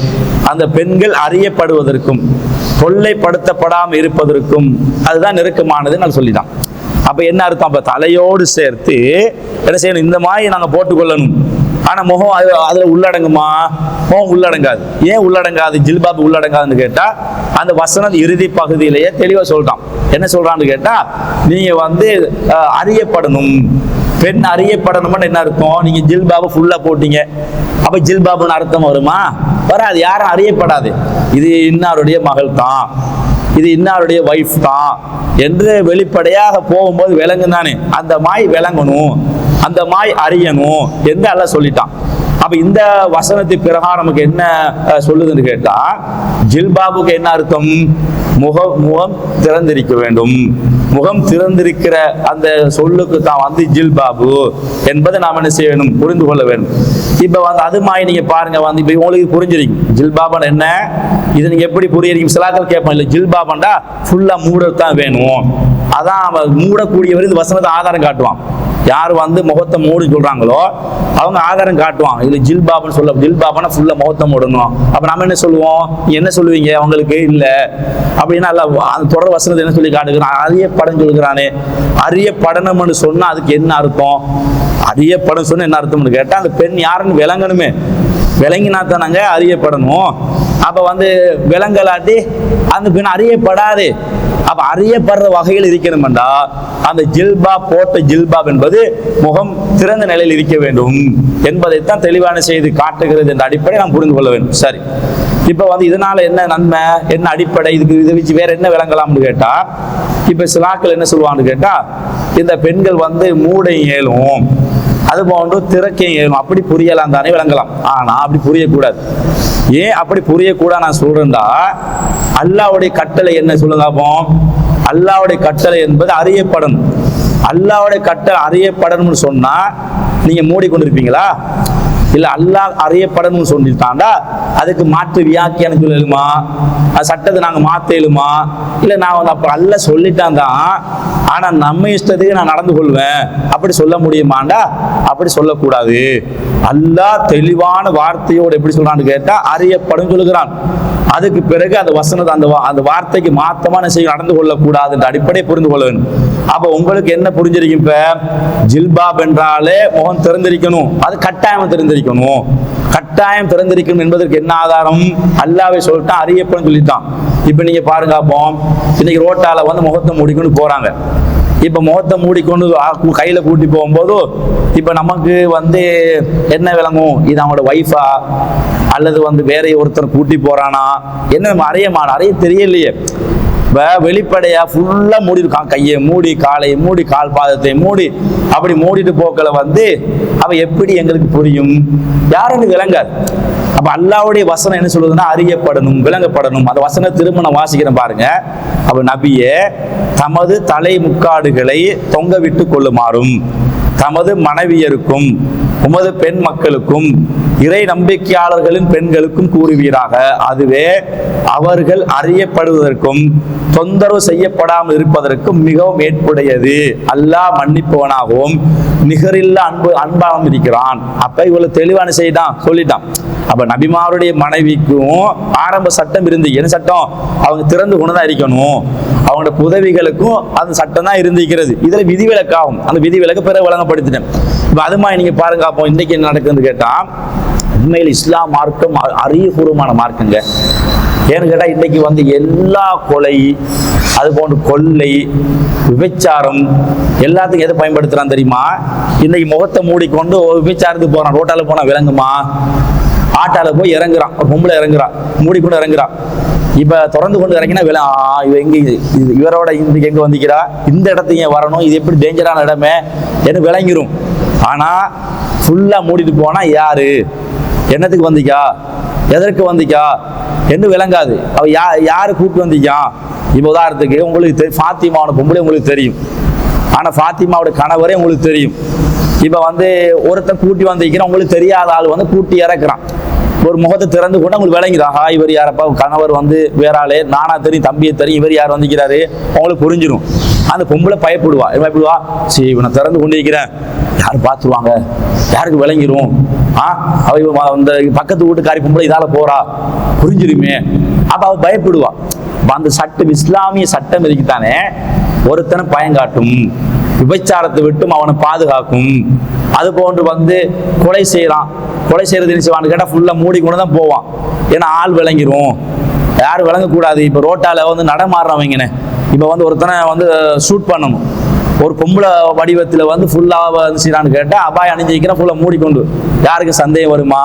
அந்த பெண்கள் அறியப்படுவதற்கும் தொல்லைப்படுத்தப்படாமல் இருப்பதற்கும் அதுதான் நெருக்கமானது நான் சொல்லிதான். அப்ப என்ன அர்த்தம், அப்ப தலையோடு சேர்த்து என்ன செய்யணும், இந்த மாதிரி நாங்க போட்டுக்கொள்ளணும். ஆனா முகம் அதுல உள்ளடங்குமா, முகம் உள்ளடங்காது. ஏன் உள்ளடங்காது, ஜில்பாப் உள்ளடங்காதுன்னு கேட்டா, அந்த வசனம் இறுதி பகுதியிலேயே தெளிவா சொல்றான். என்ன சொல்றான்னு கேட்டா, நீங்க வந்து அறியப்படணும், பெண் அறியப்படணும்னு என்ன அர்த்தம், நீங்க ஜில்பாபு ஃபுல்லா போட்டீங்க, அப்ப ஜில்பாபுன்னு அர்த்தம் வருமா, வராது. யாரும் அறியப்படாது, இது இன்னாருடைய மகள் தான், இது இன்னாருடைய வைஃப் தான் என்று வெளிப்படையாக போகும்போது விளங்கு தானே, அந்த மாய் விளங்கணும், அந்த மாய் அறியணும் என்று அல்லாஹ் சொல்லிட்டான். அப்ப இந்த வசனத்துக்கு பிரகாரம் நமக்கு என்ன சொல்லுதுன்னு கேட்டா, ஜில்பாபுக்கு என்ன அர்த்தம், முகம் திறந்திருக்க வேண்டும். முகம் திறந்திருக்கிற அந்த சொல்லுக்கு தான் வந்து ஜில்பாபு என்பதை நாம் என்ன செய்ய வேண்டும், புரிந்து கொள்ள வேண்டும். இப்ப வந்து அது மாதிரி நீங்க பாருங்க, வந்து இப்ப உங்களுக்கு புரிஞ்சிருக்கும் ஜில்பாபன் என்ன, இது நீங்க எப்படி புரியுறீங்க. சிலாக்கள் கேட்பான், இல்ல ஜில்பாபன்டா ஃபுல்லா மூடத்தான் வேணும், அதான் மூடக்கூடியவர் இந்த வசனத்தை ஆதாரம் காட்டுவான். யார் வந்து முகத்தை மூடி சொல்றாங்களோ அவங்க ஆதாரம் காட்டுவாங்க, இது ஜில்பாப்னு சொல்ல, ஜில்பாப்னா ஃபுல்லா முகத்தை மூடணும். அப்ப நம்ம என்ன சொல்லுவோம், என்ன சொல்லுவீங்க, அவங்களுக்கு இல்ல அப்படின்னா அந்த தொடர் வசனத்தை என்ன சொல்லி காட்டுகிறான், அறியப்படம் சொல்லுகிறானே, அறியப்படணும்னு சொன்னா அதுக்கு என்ன அர்த்தம், அறியப்படம் சொன்ன என்ன அர்த்தம்னு கேட்டா, அந்த பெண் யாருன்னு விளங்கணுமே, விளங்கினா தானாங்க அறியப்படணும். அப்ப வந்து விலங்கலாட்டி அந்த பெண் அறியப்படாது. அப்ப அறியப்படுற வகையில் இருக்கணும்டா அந்த ஜில்பாப் போட்ட ஜில்பாப் என்பது முகம் திறந்த நிலையில் இருக்க வேண்டும் என்பதைத்தான் தெளிவான செய்தி காட்டுகிறது என்ற அடிப்படை நாம் புரிந்து கொள்ள வேண்டும். சரி, இப்ப வந்து இதனால என்ன நன்மை, என்ன அடிப்படை, இதுக்கு இதை வச்சு வேற என்ன விளங்கலாம்னு கேட்டா, இப்ப சிலாக்கள் என்ன சொல்லுவான்னு கேட்டா, இந்த பெண்கள் வந்து மூடை இயலும், அது போன்று திறக்கையும் இயலும், அப்படி புரியலாம் தானே விளங்கலாம். ஆனா அப்படி புரியக்கூடாது. ஏன் அப்படி புரியக்கூடாது நான் சொல்றேன்டா, அல்லாஹ்வுடைய கட்டளை என்ன சொல்லுங்க. அப்போ அல்லாஹ்வுடைய கட்டளை என்பது அறியப்படணும். அல்லாஹ்வுடைய கட்டளை அறியப்படணும்னு சொன்னா நீங்க மூடிக்கொண்டிருப்பீங்களா, இல்ல அல்லாஹ் அறியப்படணும்னு சொல்லிட்டாண்டா அதுக்கு மாற்று வியாக்கியானம் சொல்லலுமா, சட்டத்தை நாங்க மாத்த இயலுமா, இல்ல நான் வந்து அப்ப அல்லாஹ் சொல்லிட்டான் தான், ஆனா நம்ம இஷ்டத்துக்கு நான் நடந்து கொள்வேன் அப்படி சொல்ல முடியுமாண்டா, அப்படி சொல்லக்கூடாது. அல்லாஹ் தெளிவான வார்த்தையோடு எப்படி சொல்றான்னு கேட்டா அறியப்படும் சொல்லுகிறான். அதுக்கு பிறகு அந்த வசனத்தை அந்த வார்த்தைக்கு மாத்தமான செய்ய நடந்து கொள்ளக்கூடாது என்ற அடிப்படையை புரிந்து கொள்ள வேண்டும். அப்ப உங்களுக்கு என்ன புரிஞ்சிருக்கும், இப்ப ஜில்பாப் என்றாலே முகம் திறந்திருக்கணும், அது கட்டாயம் திறந்திருக்கணும். கட்டாயம் திறந்திருக்கணும் என்பதற்கு என்ன ஆதாரம், அல்லாஹ்வே சொல்லிட்டான், அறியப்படும் சொல்லிட்டான். இப்ப நீங்க பாருங்க, அப்போ இன்னைக்கு ரோட்டால வந்து முகத்தை மூடிக்கொண்டு போறாங்க. இப்ப முகத்தை மூடிக்கொண்டு கையில கூட்டி போகும்போது இப்ப நமக்கு வந்து என்ன விளங்கும், இது அவங்களோட வைஃபா அல்லது வந்து வேற ஒருத்தர் கூட்டி போறானா என்ன அறிய தெரியலையே. வெளிப்படையா ஃபுல்லா மூடி இருக்கான், கையை மூடி காலை மூடி கால் பாதத்தை மூடி அப்படி மூடிட்டு போக்களை வந்து அவ எப்படி எங்களுக்கு புரியும், யாருன்னு விளங்காது. அப்ப அல்லாஹ்வுடைய வசனம் என்ன சொல்லுதுன்னா அறியப்படணும், விளங்கப்படணும். அந்த வசனம் திரும்ப நான் வாசிக்கிறேன் பாருங்க. அப்ப நபியே தமது தலை முக்காடுகளை தொங்க விட்டு கொள்ளுமாறும் தமது மனைவியருக்கும் உமது பெண் மக்களுக்கும் இறை நம்பிக்கையாளர்களின் பெண்களுக்கும் கூறுவீராக, அதுவே அவர்கள் அறியப்படுவதற்கும் தொந்தரவு செய்யப்படாமல் இருப்பதற்கும் மிகவும் ஏற்புடையது. அல்லாஹ் மன்னிப்பவனாகவும் நிகரில்லா அன்பாகவும் இருக்கிறான். அப்ப இவ்வளவு தெளிவான செய்தான் சொல்லிட்டான். அப்ப நபிமாருடைய மனைவிக்கும் ஆரம்ப சட்டம் இருந்து, என்ன சட்டம், அவங்க திறந்து கொண்டுதான் இருக்கணும், அவங்களோட உதவிகளுக்கும் அந்த சட்டம் தான் இருந்திருக்கிறது. இதுல விதிவிலக்காகும், அந்த விதிவிலக்கு பிறகு வழங்கப்படுத்திட்டேன். இப்ப அது மாதிரி நீங்க பாருங்க, அப்போ இன்னைக்கு என்ன நடக்குதுன்னு கேட்டா, உண்மையில் இஸ்லாம் மார்க்கம் அறியபூர்வமான மார்க்கங்க. ஏன்னு கேட்டால் இன்னைக்கு வந்து எல்லா கொலை, அது போன்று கொள்ளை, விபச்சாரம் எல்லாத்துக்கும் எதை பயன்படுத்துறான் தெரியுமா? இன்னைக்கு முகத்தை மூடிக்கொண்டு விபச்சாரத்துக்கு போறான். ரோட்டால போனா விளங்குமா? ஆட்டால போய் இறங்குறான், ஒரு பொம்பளை இறங்குறான், மூடிக்கொண்டு இறங்குறான். இப்ப திறந்து கொண்டு இறங்கினா இவ எங்க இவரோட இன்றைக்கு எங்க வந்திக்கிறா, இந்த இடத்துக்கு ஏன் வரணும், இது எப்படி டேஞ்சரான இடமே என்று விளங்கிரும். ஆனா ஃபுல்லா மூடிட்டு போனா யாரு, என்னத்துக்கு வந்திக்கா, எதற்கு வந்திக்கா என்று விளங்காது. அவ யாரு கூப்பிட்டு வந்திக்கா? இப்ப உதாரணத்துக்கு உங்களுக்கு ஃபாத்திமாவோட பொம்பளை உங்களுக்கு தெரியும், ஆனா ஃபாத்திமாவோட கணவரே உங்களுக்கு தெரியும். இப்ப வந்து ஒருத்தர் கூட்டி வந்திருக்கிறான், உங்களுக்கு தெரியாத ஆள் வந்து கூட்டி இறக்குறான். ஒரு முகத்தை திறந்து கொண்டு உங்களுக்கு விளங்கிடும், ஆஹா இவர் யாரப்பா, கணவர் வந்து வேற ஆளே, நானா தெரியும், தம்பியை தெரியும், இவர் யார் வந்திருக்கிறாரு உங்களுக்கு புரிஞ்சிடும். அந்த பொம்பளை பயப்படுவா. சரி இவனை திறந்து கொண்டு இருக்கிறேன், யாரும் பார்த்துருவாங்க, யாருக்கு விளங்கிரும், அவ அந்த பக்கத்து வீட்டுக்காரி பொம்பளை இதால போறா புரிஞ்சிருமே, அப்ப அவ பயப்படுவா. அந்த சட்டம், இஸ்லாமிய சட்டம் இருக்குத்தானே ஒருத்தனை பயங்காட்டும், விபச்சாரத்தை விட்டும் அவனை பாதுகாக்கும். அது போன்று வந்து கொலை செய்யறான், கொலை செய்யறது செய்வான்னு கேட்டா ஃபுல்லா மூடி கொண்டு தான் போவான். ஏன்னா ஆள் விளங்கிரும், யாரும் விளங்கக்கூடாது. இப்ப ரோட்டால வந்து நடமாடுறவங்கன்னு இப்ப வந்து ஒருத்தனை வந்து ஷூட் பண்ணணும், ஒரு பொம்பளை வடிவத்துல வந்து ஃபுல்லா வந்து செய்யறான்னு கேட்டா அபாயம் அணிஞ்சிருக்கிறான், ஃபுல்லா மூடிக்கொண்டு. யாருக்கு சந்தேகம் வருமா?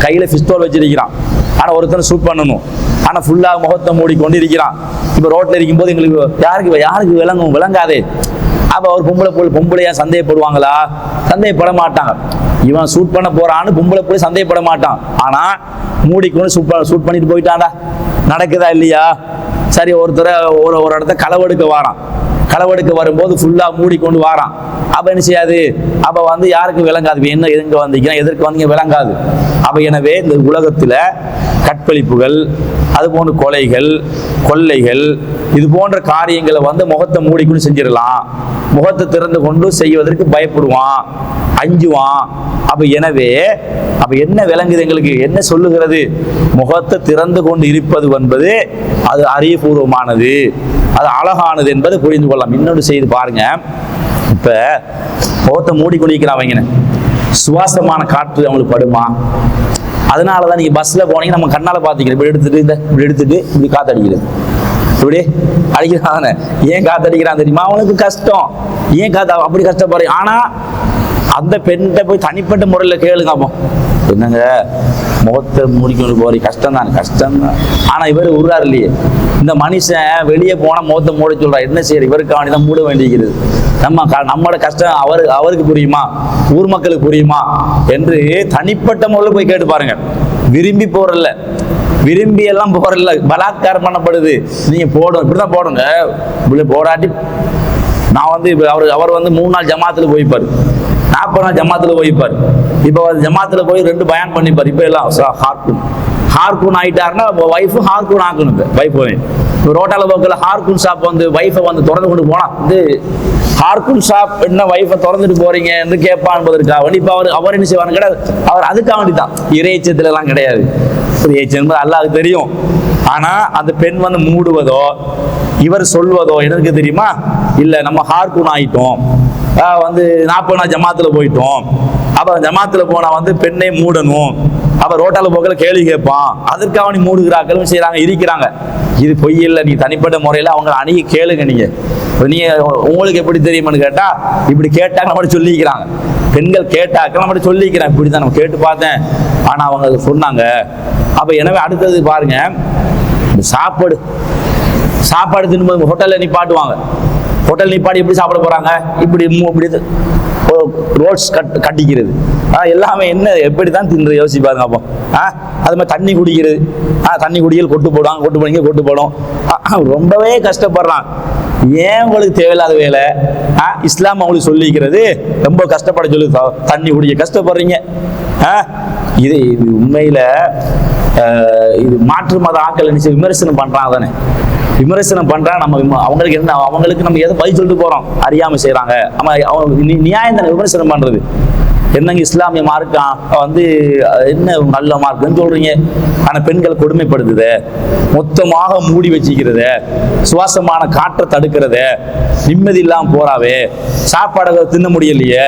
கையில பிஸ்டோல் வச்சிருக்கிறான், ஆனா ஒருத்தனை ஷூட் பண்ணணும், ஆனா ஃபுல்லா முகத்தை மூடிக்கொண்டு இருக்கிறான். இப்ப ரோட்ல இருக்கும் போது எங்களுக்கு யாருக்கு விளங்கும், விளங்காதே. அப்ப ஒரு பொம்பளையா சந்தேகப்படுவாங்களா? சந்தேகப்பட மாட்டாங்க. இவன் ஷூட் பண்ண போறான்னு பொம்பளை போய் சந்தேகப்பட மாட்டான். ஆனா மூடிக்கொண்டு ஷூட் பண்ணிட்டு போயிட்டான்டா, நடக்குதா இல்லையா? சரி ஒருத்தர ஒரு இடத்த களவெடுக்க வாரான், களவெடுக்க வரும்போது ஃபுல்லா மூடிக்கொண்டு வாரான். அப்ப என்ன செய்யாது? அப்ப வந்து யாருக்கு விளங்காது, என்ன எங்க வந்தீங்கன்னா எதற்கு வந்தீங்க விளங்காது. அப்ப எனவே இந்த உலகத்துல கற்பழிப்புகள், அது போன்ற கொலைகள், கொள்ளைகள், இது போன்ற காரியங்களை வந்து முகத்தை மூடிக்கொண்டு செஞ்சிடலாம். முகத்தை திறந்து கொண்டு செய்வதற்கு பயப்படுவான், அஞ்சுவான். அப்ப எனவே அப்ப என்ன விளங்குது, எங்களுக்கு என்ன சொல்லுகிறது? முகத்தை திறந்து கொண்டு இருப்பது என்பது அது அறிவுபூர்வமானது, அது அழகானது என்பதை புரிந்து கொள்ளலாம். இன்னொரு செய்து பாருங்க, இப்ப முகத்தை மூடிக்கொண்டிருக்கிறாங்க, சுவாசமான காற்று அவங்களுக்கு படுமா? அதனாலதான் நீங்க பஸ்ல போனீங்க, நம்ம கண்ணால பாத்தீங்க, இப்படி எடுத்துட்டு இப்படி காத்தடிக்கிறது, இப்படி அடிக்கிறான். ஏன் காத்தடிக்கிறான் தெரியுமா? அவனுக்கு கஷ்டம். ஏன் அப்படி கஷ்டப்படுற? ஆனா அந்த பெண்ணை போய் தனிப்பட்ட முறையில் கேளுங்க, அப்போ என்னங்க முகத்தை மூடிக்கொண்டு போறீ, கஷ்டம் தான். ஆனா இவர் உருறாரு இல்லையே, இந்த மனுஷன் வெளியே போனா முகத்தை மூட சொல்றாரு, என்ன செய்யற? இவருக்காண்டி தான் மூட வேண்டியிருக்கிறது. நம்மளோட கஷ்டம் அவருக்கு புரியுமா, ஊர் மக்களுக்கு புரியுமா என்று தனிப்பட்ட முறையில் போய் கேட்டு பாருங்க. விரும்பி போறல, விரும்பி எல்லாம் போறல, பலாத்காரம் பண்ணப்படுது. நீங்க போடும், இப்படிதான் போடுங்க. இப்படி போராட்டி நான் வந்து அவர் வந்து 3 நாள் ஜமாத்துல போய்ப்பாரு, 40 நாள் ஜமாத்துல போய்ப்பார். இப்போ ஜமாத்துல போய் 2 பயான் பண்ணிப்பார். இப்போ எல்லாம் ஹார்கூன் ஆயிட்டாருன்னா வைஃபும் ஹார்கூன் ஆக்கணும். வைஃப் ரோட்டால போக்கில் ஹார்கூன் ஷாப் வந்து வைஃபை வந்து திறந்து கொண்டு போனா வந்து ஹார்கூன் ஷாப் என்ன வைஃபை திறந்துட்டு போறீங்க என்று கேட்பான் என்பதற்காக வேண்டி இப்போ அவர் என்ன செய்வான்னு கிடையாது. அவர் அதுக்காக வேண்டி தான், இறைச்சத்துல எல்லாம் கிடையாது. இறைச்சம் என்பது அல்லாஹ்வுக்கு தெரியும். ஆனா அந்த பெண் வந்து மூடுவதோ இவர் சொல்வதோ எனக்கு தெரியுமா? இல்ல நம்ம ஹார்கூன் ஆயிட்டோம், வந்து 40 நாள் ஜமாத்துல போயிட்டோம், அப்ப ஜமாத்துல போனா வந்து பெண்ணை மூடணும், அப்ப ரோட்டால போக்கல கேள்வி கேட்பான், அதற்காக நீ மூடுகிறாக்களும் செய்யறாங்க, இருக்கிறாங்க. இது பொய் இல்லை. நீ தனிப்பட்ட முறையில அவங்க அணுகி கேளுங்க. நீங்க உங்களுக்கு எப்படி தெரியுமான்னு கேட்டா, இப்படி கேட்டாங்க நம்ம சொல்லிக்கிறாங்க. பெண்கள் கேட்டாக்க நம்ம சொல்லிக்கிறேன், இப்படிதான் நம்ம கேட்டு பார்த்தேன், ஆனா அவங்க சொன்னாங்க. அப்ப எனவே அடுத்தது பாருங்க, சாப்பாடு தின்னும்போது ஹோட்டல்ல நிப்பாட்டுவாங்க. ஹோட்டல் நிப்பாடி எப்படி சாப்பிட போறாங்க? இப்படி ரோட்ஸ் கட்டிக்கிறது, எல்லாமே என்ன எப்படித்தான் தின்று யோசிச்சு பாருங்க. அப்போ அது மாதிரி தண்ணி குடிக்கிறது, தண்ணி குடிக்கல் கொட்டு போடுவாங்க, கொட்டு போடும். ரொம்பவே கஷ்டப்படுறான். ஏன் உங்களுக்கு தேவையில்லாத வேலை? இஸ்லாம் அவங்களுக்கு சொல்லிக்கிறது ரொம்ப கஷ்டப்பட சொல்லு, தண்ணி குடிக்க கஷ்டப்படுறீங்க. இது உண்மையில இது மாற்று மத ஆக்கள் விமர்சனம் பண்றாங்க தானே, விமர்சனம் பண்றா. நம்ம அவங்களுக்கு என்ன, அவங்களுக்கு நம்ம எதை பதில் சொல்லிட்டு போறோம்? அறியாம செய்யறாங்க. நியாயம் தானே விமர்சனம் பண்றது. என்னங்க இஸ்லாமிய மார்க்கம் வந்து என்ன நல்ல மார்க்குன்னு சொல்றீங்க, ஆனா பெண்களை கொடுமைப்படுத்துத, மொத்தமாக மூடி வச்சுக்கிறத, சுவாசமான காற்றை தடுக்கிறத, நிம்மதி இல்லாம போறாவே, சாப்பாடு தின்ன முடியலையே,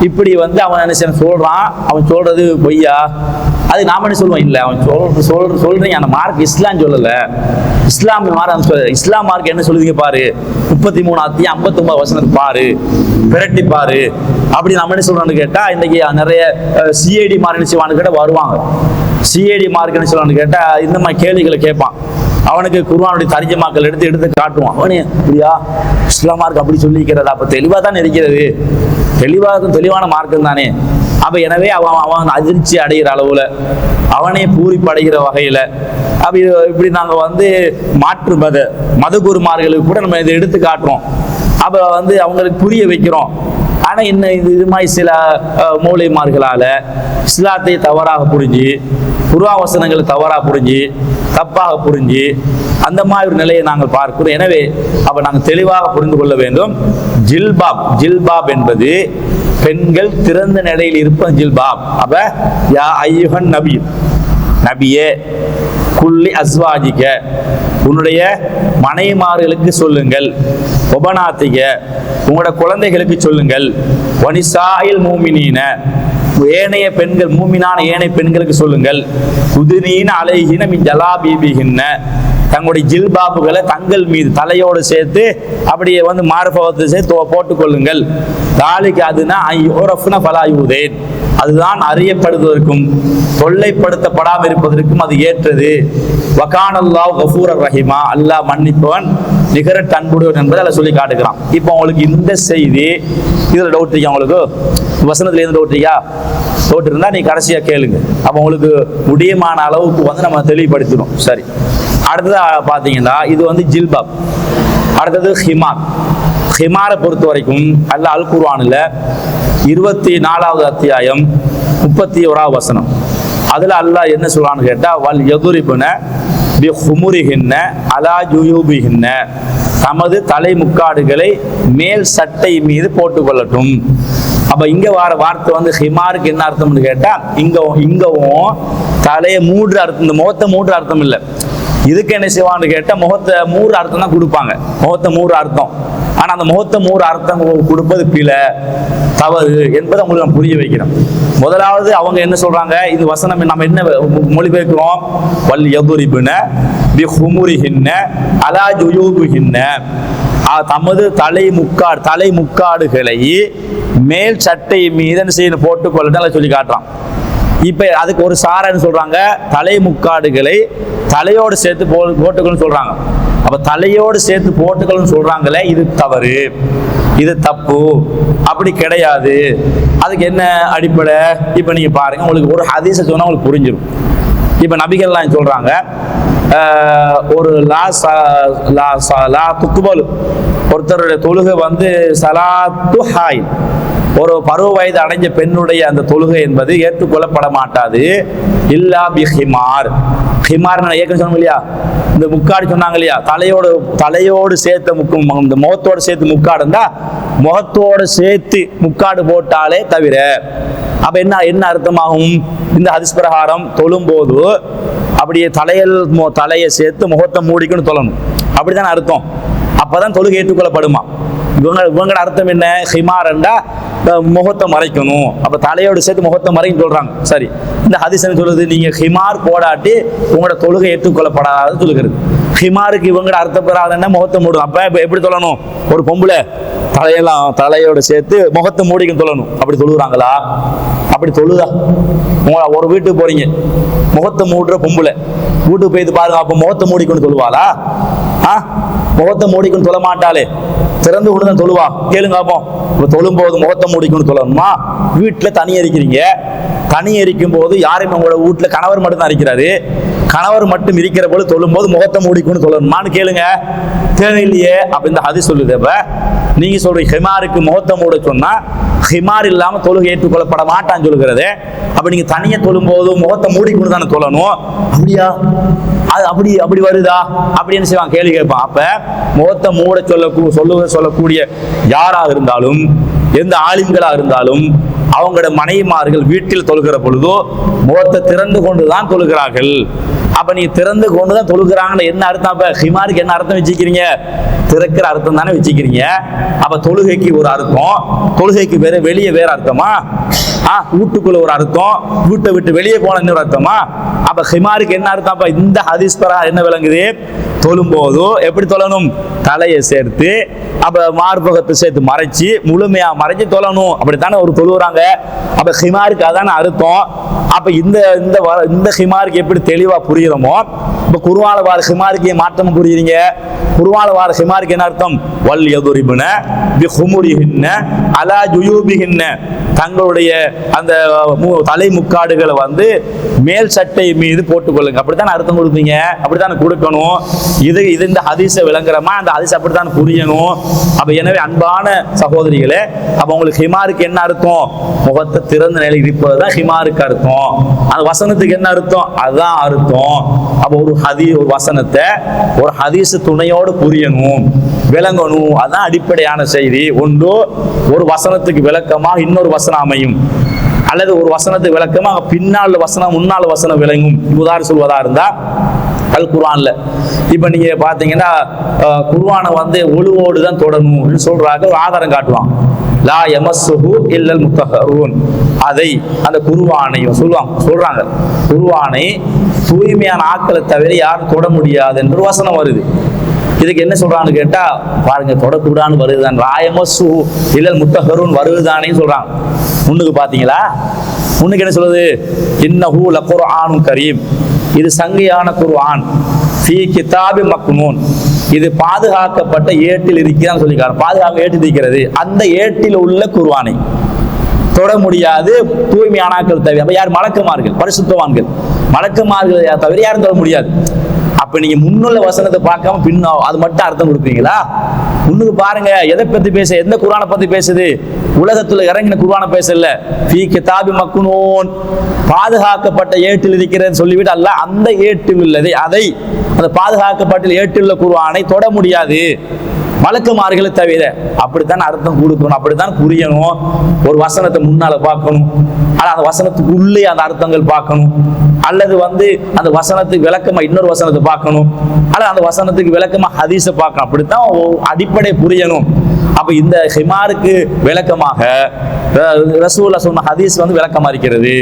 இப்படி வந்து அவன் என்ன சொல்றான். அவன் சொல்றது பொய்யா? அது நாம என்ன சொல்லுவோம்? இல்லை, அவன் சொல்றீங்க அந்த மார்க் இஸ்லாம் சொல்லல. இஸ்லாமிய மார்க் இஸ்லாம் மார்க் என்ன சொல்லுவீங்க பாரு, 33:59 பாரு, பிரட்டி பாரு. அப்படி நம்ம என்ன சொல்றோம்னு கேட்டா, இன்னைக்கு நிறைய சிஐடி மார்க் என்ன செய்வான்னு கேட்டா வருவாங்க. சிஐடி மார்க் என்ன சொல்றான்னு கேட்டா இந்த மாதிரி கேள்விகளை கேட்பான். அவனுக்கு குர்ஆனுடைய தர்ஜமாக்கள் எடுத்து காட்டுவான். அவனே அப்படியா இஸ்லாம் மார்க் அப்படி சொல்லிக்கிறதா? அப்ப தெளிவா தான் இருக்கிறது, தெளிவான மார்க்கம் தானே. அப்ப எனவே அவன் அதிர்ச்சி அடைகிற அளவுல, அவனே பூரிப்படைகிற வகையில, அப்படி இப்படி நாங்க வந்து மாற்று மதகுருமார்களுக்கு கூட நம்ம இதை எடுத்து காட்டுறோம். அப்ப வந்து அவங்களுக்கு புரிய வைக்கிறோம். ஆனா என்ன இது மாதிரி சில மூளைமார்களால இஸ்லாத்தை தவறாக புரிஞ்சு, குர்ஆன் வசனங்களை தவறாக புரிஞ்சு, தப்பாக புரிஞ்சு, அந்த மாதிரி ஒரு நிலையை நாங்கள் பார்க்கிறோம். எனவே அப்ப நாங்கள் தெளிவாக புரிந்து கொள்ள வேண்டும். ஜில்பாப் என்பது பெண்கள் திறந்த நிலையில் இருப்பது ஜில்பாப். அப்ப யா ஐயுஹன் நபியே குல்லி அஸ்வாஜிக, உன்னுடைய மனைமார்களுக்கு சொல்லுங்கள், ஒபனாத்திக, உங்களோட குழந்தைகளுக்கு சொல்லுங்கள், வனிசாயில் மூமினீன, ஏனைய பெண்கள் மூமினான ஏனைய பெண்களுக்கு சொல்லுங்கள், குதினீன அலைஹின மின் ஜலாபீபிஹின்ன, தங்களுடைய ஜில்பாபுகளை தங்கள் மீது தலையோடு சேர்த்து அப்படியே வந்து மார்பகத்தை சேர்த்து போட்டுக்கொள்ளுங்கள். தாலிக்கு அதுனா ஐயோரஃப்ன ஃபலாயுதேன், அதுதான் அறியப்படுவதற்கும் தொல்லைப்படுத்தப்படாமல் இருப்பதற்கும் அது ஏற்றது. வகானல்லாஹு கஃபூரர் ரஹீமா, அல்லாஹ் மன்னிப்பவன் நிகரற்ற அன்புடையவன் என்பதை அதில் சொல்லி காட்டுகிறான். இப்போ உங்களுக்கு இந்த செய்தி இதில் டவுட் இருக்கா? உங்களுக்கு வசனத்துல இருந்து டவுட் இருந்தா நீ கடைசியா கேளுங்க. அப்போ உங்களுக்கு முடியமான அளவுக்கு வந்து நம்ம தெளிவுபடுத்தணும். சரி, அடுத்தது பார்த்தீங்கன்னா இது வந்து ஜில்பாப். அடுத்தது ஹிமாரை பொறுத்த வரைக்கும் அல்லாஹ் அல் குர்ஆனில் 24வது அத்தியாயம் 31வது வசனம், அதுல அல்லாஹ் என்ன சொல்றான்னு கேட்டா, வல் யதுரிபுன பி ஹுமுரிஹின்ன அலா ஜுயூபிஹின்ன, தமது தலை முக்காடுகளை மேல் சட்டை மீது போட்டுக்கொள்ளட்டும். அப்ப இங்க வர வார்த்தை வந்து ஹிமாருக்கு என்ன அர்த்தம்னு கேட்டா, இங்கவும் தலையை மூன்று அர்த்தம், இந்த முகத்தை மூன்று அர்த்தம் இல்லை. இதுக்கு என்ன செய்வான்னு கேட்டா முகத்தை 3 அர்த்தம் தான் கொடுப்பாங்க. முகத்தை 3 அர்த்தம். ஆனா அந்த முகத்தை 3 அர்த்தம் கொடுப்பது பிழை, தவறு என்பதை உங்களுக்கு நான் புரிய வைக்கிறேன். முதலாவது அவங்க என்ன சொல்றாங்க, இது வசனம் நம்ம என்ன மொழிபெயர்க்கிறோம், வல் யதுரிபுன பி ஹுமுரிஹின்ன அலா ஜுயூபிஹின்ன, தமது தலை முக்காடுகளை மேல் சட்டை மீது என்ன செய்யணும் போட்டுக்கொள்ளணும் சொல்லி காட்டுறான். இப்ப அதுக்கு ஒரு சாரன்னு சொல்றாங்க, தலை முக்காடுகளை தலையோடு சேர்த்து போட்டுக்கணும்னு சொல்றாங்க. அப்ப தலையோடு சேர்த்து போட்டுக்கணும்னு சொல்றாங்களே, இது தவறு, இது தப்பு, அப்படி கிடையாது. அதுக்கு என்ன அடிப்படை? இப்ப நீங்க பாருங்க, உங்களுக்கு ஒரு ஹதீஸை சொன்னா உங்களுக்கு புரிஞ்சிடும். இப்ப நபிகள்லாம் சொல்றாங்க, ஒரு லா துக்குபல், ஒருத்தருடைய தொழுகை வந்து சலாத்து ஹாய், ஒரு பருவ வயது அடைஞ்ச பெண்ணுடைய அந்த தொழுகை என்பது ஏற்றுக்கொள்ளப்பட மாட்டாது. இல்லா பி ஹிமார். ஹிமார் ஏற்கனவே சொன்னோம் இல்லையா, இந்த முக்காடு சொன்னாங்க இல்லையா, தலையோடு சேர்த்த இந்த முகத்தோடு சேர்த்து முக்காடு இருந்தா முகத்தோடு சேர்த்து முக்காடு போட்டாலே தவிர. அப்ப என்ன அர்த்தமாகும்? இந்த ஹதீஸ் பிரகாரம் தொழும் போது அப்படியே தலையை சேர்த்து முகத்தை மூடிக்கணும் தொழணும், அப்படிதான் அர்த்தம். அப்பதான் தொழுகை ஏற்றுக்கொள்ளப்படுமா? இவங்களோட அர்த்தம் என்ன? ஹிமாரண்டா முகத்தை மறைக்கணும், அப்ப தலையோடு சேர்த்து முகத்தை மறைன்னு சொல்றாங்க. சரி, இந்த ஹதீஸ் என்ன சொல்லுது? நீங்க ஹிமார் போடாட்டி உங்களோட தொழுகை ஏற்றுக்கொள்ளப்படாத சொல்லுகிறது. ஹிமாருக்கு இவங்களோட அர்த்தம் பெறாத என்ன, முகத்தை மூடும். அப்ப எப்படி சொல்லணும்? ஒரு பொம்பளை தலையோடு சேர்த்து முகத்தை மூடிக்கணும் தொழணும், அப்படி தொழுகிறாங்களா? அப்படி தொழுதா? ஒரு வீட்டுக்கு போறீங்க, முகத்தை மூடுற பொம்பளை வீட்டுக்கு போய் பாருங்க, அப்ப முகத்தை மூடிக்கணும் தொழுவாளா? முகத்தை மூடிக்கணும் தொழ மாட்டாளே, திறந்து கொண்டு தான் தொழுவா. கேளுங்க அப்போ, தொழும் போது முகத்தை மூடிக்கணும் தொழணுமா? வீட்டுல தனியா இருக்கிறீங்க, தனியா இருக்கும் போது யாரையும் உங்களோட வீட்டுல கணவர் மட்டும் தான் இருக்கிறாரு, கணவர் மட்டும் இருக்கிற போது தொழும் போது முகத்தை மூடிக்கணும் தொழணுமான்னு கேளுங்க. தேவையில்லையே. அப்ப இந்த ஹதீஸ் சொல்லுது. அப்ப நீங்க சொல்றீங்க ஹிமாருக்கு முகத்தை மூட சொன்னா ஹிமார் இல்லாம தொழுகை ஏற்றுக்கொள்ளப்பட மாட்டான்னு சொல்லுகிறது. அப்ப நீங்க தனியா தொழும் போது முகத்தை மூடிக்கொண்டு தானே தொழணும். அப்படியா? அது அப்படி வருதா? அப்படின்னு செய்வாங்க, கேள்வி கேட்பான். அப்ப முகத்தை மூட சொல்லக்கூடிய யாராக இருந்தாலும் எந்த ஆலிம்களா இருந்தாலும் அவங்களோட மனைவிமார்கள் வீட்டில் தொழுகிற பொழுதோ முகத்தை திறந்து கொண்டுதான் தொழுகிறார்கள். அப்ப நீ திறந்து கொண்டுதான் தொழுகிறாங்கன்னு என்ன அர்த்தம்? அப்ப ஹிமாருக்கு என்ன அர்த்தம் வச்சுக்கிறீங்க? திறக்கிற அர்த்தம் தானே வச்சுக்கிறீங்க. அப்ப தொழுகைக்கு ஒரு அர்த்தம், தொழுகைக்கு வேற வெளியே வேற அர்த்தமா? வீட்டுக்குள்ள ஒரு அர்த்தம், வீட்டை விட்டு வெளியே போன இன்னொரு அர்த்தமா? அப்ப ஹிமாருக்கு என்ன அர்த்தம்? அப்ப இந்த ஹதீஸ் பரா என்ன விளங்குது? தொழும் போதோ எப்படி தொழணும்? தலையை சேர்த்து அப்ப மார்பகத்தை சேர்த்து மறைச்சு முழுமையா மறைச்சு தொழணும். அப்படித்தானே ஒரு தொழுகிறாங்க. அப்ப ஹிமாருக்கு அதான அர்த்தம். அப்ப இந்த இந்த ஹிமாருக்கு எப்படி தெளிவா புரியுறோமோ, இப்ப குர்ஆன்ல வார ஹிமாருக்கு மாற்றம் புரியுறீங்க. குர்ஆன்ல வார ஹிமாருக்கு என்ன அர்த்தம்? வல் யதுரிபுன பிஹுமுரிஹின்ன அலா ஜுயூபிஹின்ன, தங்களுடைய அந்த தலை முக்காடுகளை வந்து மேல் சட்டை மீது போட்டுக்கொள்ளுங்க. அப்படித்தான் அர்த்தம் கொடுப்பீங்க, அப்படித்தான் கொடுக்கணும். இது இந்த ஹதீஸை விளங்குறமா? அந்த ஹதீஸ் அப்படித்தான் புரியணும். அப்ப எனவே அன்பான சகோதரிகளே, அப்ப உங்களுக்கு ஹிமாருக்கு என்ன அர்த்தம்? முகத்தை திறந்த நிலை இருப்பதுதான் ஹிமாருக்கு அர்த்தம். அந்த வசனத்துக்கு என்ன அர்த்தம்? அதுதான் அர்த்தம். அப்ப ஒரு வசனத்தை ஒரு ஹதீஸ் துணையோடு புரியணும், விளங்கணும். அதான் அடிப்படையான செய்தி. ஒன்று, ஒரு வசனத்துக்கு விளக்கமாக இன்னொரு வசனம் அமையும், அல்லது ஒரு வசனத்துக்கு விளக்கமாக பின்னால் வசனம் முன்னால் வசனம் விளங்கும். உதாரணம் சொல்வதா இருந்தா அல் குர்ஆன்ல இப்ப நீங்க பாத்தீங்கன்னா குர்ஆனை வந்து ஒழுவோடு தான் தொடரணும்னு சொல்றாங்க. ஒரு ஆதாரம் காட்டுவான், லா யமஸ்ஸுஹு இல்லல் முத்தஹரூன். அதை அந்த குர்ஆனையும் சொல்றாங்க, குர்ஆனை தூய்மையான ஆட்களை தவிர யாரும் தொட முடியாது என்று வசனம் வருது. இதுக்கு என்ன சொல்றான்னு கேட்டா, பாருங்க, தொடக்கூடான்னு வருதுதான். ராயமசு இல்லல் முத்தஹரூன் வருதுதானே சொல்றாங்க. முன்னுக்கு பாத்தீங்களா? முன்னுக்கு என்ன சொல்லுது? இன்னஹு லகுர்ஆனுன் கரீம், இது சங்கையான குர்ஆன், ஃபீ கிதாபி மக்னூன், இது பாதுகாக்கப்பட்ட ஏட்டில் இருக்கிறான்னு சொல்லிக்காரு. பாதுகாக்க ஏட்டில் இருக்கிறது, அந்த ஏட்டில் உள்ள குர்ஆனை தொட முடியாது தூய்மையான ஆட்கள் தவிர. அப்ப யார்? மலக்குமார்கள், பரிசுத்தவான்கள். மலக்குமார்கள் தவிர யாரும் தொட முடியாது. அப்ப நீங்க முன்னுள்ள வசனத்தை பார்க்காம பின்ன அது மட்டும் அர்த்தம் கொடுப்பீங்களா? முன்னுக்கு பாருங்க, எதை பத்தி பேச, எந்த குர்ஆனை பத்தி பேசுது? உலகத்துல இறங்கின குர்ஆனை பேசல. ஃபீ கிதாபி மக்னூன், பாதுகாக்கப்பட்ட ஏட்டில் இருக்கிறது சொல்லிவிட்டு அல்ல, அந்த ஏட்டில் உள்ளதை, அதை அந்த பாதுகாக்கப்பட்ட ஏட்டில் உள்ள குர்ஆனை தொட முடியாது மலக்குமார்களை தவிர. அப்படித்தான் அர்த்தம் கொடுக்கணும், அப்படித்தான் புரியணும். ஒரு வசனத்தை முன்னால பார்க்கணும், ஆனா அந்த வசனத்துக்கு உள்ளே அந்த அர்த்தங்கள் பார்க்கணும், அல்லது வந்து அந்த வசனத்துக்கு விளக்கமா இன்னொரு வசனத்தை பார்க்கணும், அல்லது அந்த வசனத்துக்கு விளக்கமா ஹதீஸை பார்க்கணும். அப்படித்தான் அடிப்படை புரியணும். அப்ப இந்த ஹிமாருக்கு விளக்கமாக ரசூலுல்லாஹ் சொன்ன ஹதீஸ் வந்து விளக்கமா இருக்கிறது.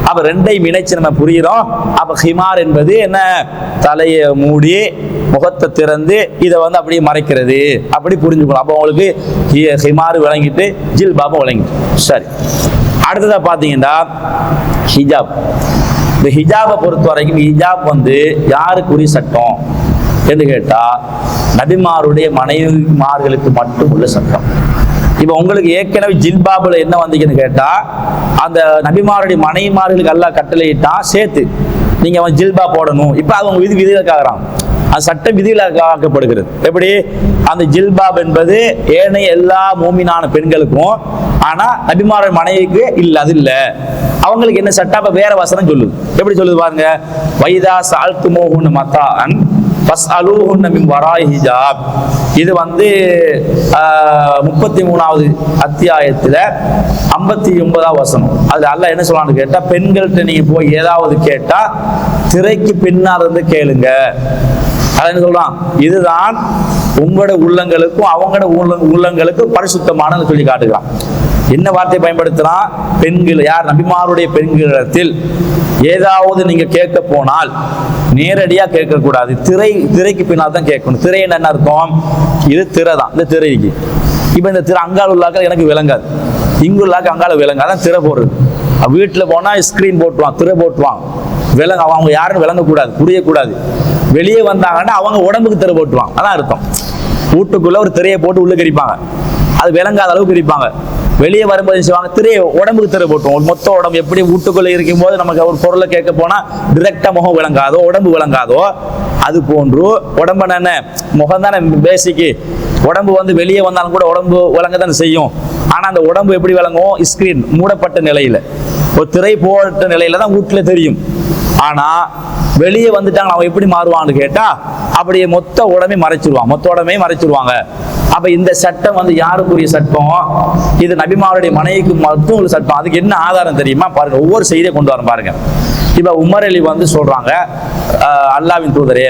அப்ப ரெண்டையும் இணைச்சு நம்ம புரிகிறோம். அப்ப ஹிமார் என்பது என்ன? தலையை மூடி முகத்தை திறந்து இதை வந்து அப்படியே மறைக்கிறது, அப்படி புரிஞ்சுக்கணும். அப்போ உங்களுக்கு ஹிமாரு விளங்கிட்டு ஜில்பாபும் விளங்கிட்டு. சரி, அடுத்ததா பாத்தீங்கன்னா ஹிஜாப். இந்த ஹிஜாபை பொறுத்த வரைக்கும் ஹிஜாப் வந்து யாருக்குரிய சட்டம் என்று கேட்டா, நபிமாருடைய மனைவிமார்களுக்கு மட்டும் உள்ள சட்டம். இப்ப உங்களுக்கு ஏற்கனவே ஜில்பாபுல என்ன வந்தீங்கன்னு கேட்டா, அந்த நபிமாருடைய மனைவிமார்களுக்கு அல்லாஹ் கட்டளையிட்டான் சேர்த்து நீங்க அவன் ஜில்பா போடணும். இப்ப அவங்க விதிவிலக்காகிறான், அது சட்ட விதிவிலக்காக்கப்படுகிறது. எப்படி? அந்த ஜில்பாப் என்பது ஏனைய எல்லா மூமினான பெண்களுக்கும், ஆனா நபிமாருடைய மனைவிக்கு இல்ல, அது இல்ல. அவங்களுக்கு என்ன சட்டம்? அப்ப வேற வசனம் சொல்லுது. எப்படி சொல்லுது பாருங்க, வைதா சால்துமூஹுன் மத்தான் ஃபஸ்அலூஹுன்ன மின் வராஇ ஹிஜாப். இது வந்து 33வது அத்தியாயத்துல 59வது வசனம். அதுல அல்லாஹ் என்ன சொல்றான்னு கேட்டா, பெண்கள்கிட்ட நீங்க போய் ஏதாவது கேட்டா திரைக்கு பின்னால் இருந்து கேளுங்க. அதான் என்ன சொல்றான்? இதுதான் உங்களோட உள்ளங்களுக்கும் அவங்களோட உள்ளங்களுக்கும் பரிசுத்தமானது சொல்லி காட்டுகிறான். என்ன வார்த்தை பயன்படுத்துறான்? பெண்கள், யார்? நபிமாருடைய பெண்களிடத்தில் ஏதாவது நீங்க கேட்க போனால் நேரடியா கேட்க கூடாது, திரைக்கு பின்னால் தான் கேட்கணும். திரை என்ன அர்த்தம்? இது திரை தான், இந்த திரைக்கு. இப்ப இந்த திரை அங்கால உள்ளாக்கள் எனக்கு விளங்காது, இங்குள்ளாக்க அங்கால விளங்காது, அதான் திரை போடுறது. வீட்டுல போனா ஸ்கிரீன் போட்டுவான், திரை போட்டுவான், அவங்க யாரும் விளங்கக்கூடாது, புரியக்கூடாது. வெளியே வந்தாங்கன்னா அவங்க உடம்புக்கு திரை போட்டுவாங்க, அதான் அர்த்தம். வீட்டுக்குள்ள ஒரு திரையை போட்டு உள்ள கரிப்பாங்க, அது விளங்காத அளவுக்கு கரிப்பாங்க. வெளியே வரும்போது செய்வாங்க, திரையை உடம்புக்கு திரை போட்டுவோம். மொத்த உடம்பு எப்படி வீட்டுக்குள்ள இருக்கும் போது நமக்கு ஒரு பொருளை கேட்க போனா டிரெக்டா முகம் விளங்காதோ, உடம்பு விளங்காதோ, அது போன்று உடம்பு என்ன, முகம் தானே பேசிக்கு. உடம்பு வந்து வெளியே வந்தாலும் கூட உடம்பு விளங்க தானே செய்யும். ஆனா அந்த உடம்பு எப்படி விளங்கும்? ஸ்கிரீன் மூடப்பட்ட நிலையில, ஒரு திரை போட்ட நிலையில தான் வீட்டுல தெரியும். ஆனா வெளியே வந்துட்டாங்க அவன் எப்படி மாறுவான்னு கேட்டா அப்படியே மொத்த உடம்பே மறைச்சிருவாங்க. அப்ப இந்த சட்டம் வந்து யாருக்குரிய சட்டம்? இது நபிமாருடைய மனைவிக்கு மட்டும் ஒரு சட்டம். அதுக்கு என்ன ஆதாரம் தெரியுமா? பாருங்க, ஒவ்வொரு செய்தியை கொண்டு வர பாருங்க. இப்ப உமர் அலி வந்து சொல்றாங்க, அல்லாஹ்வின் தூதரே,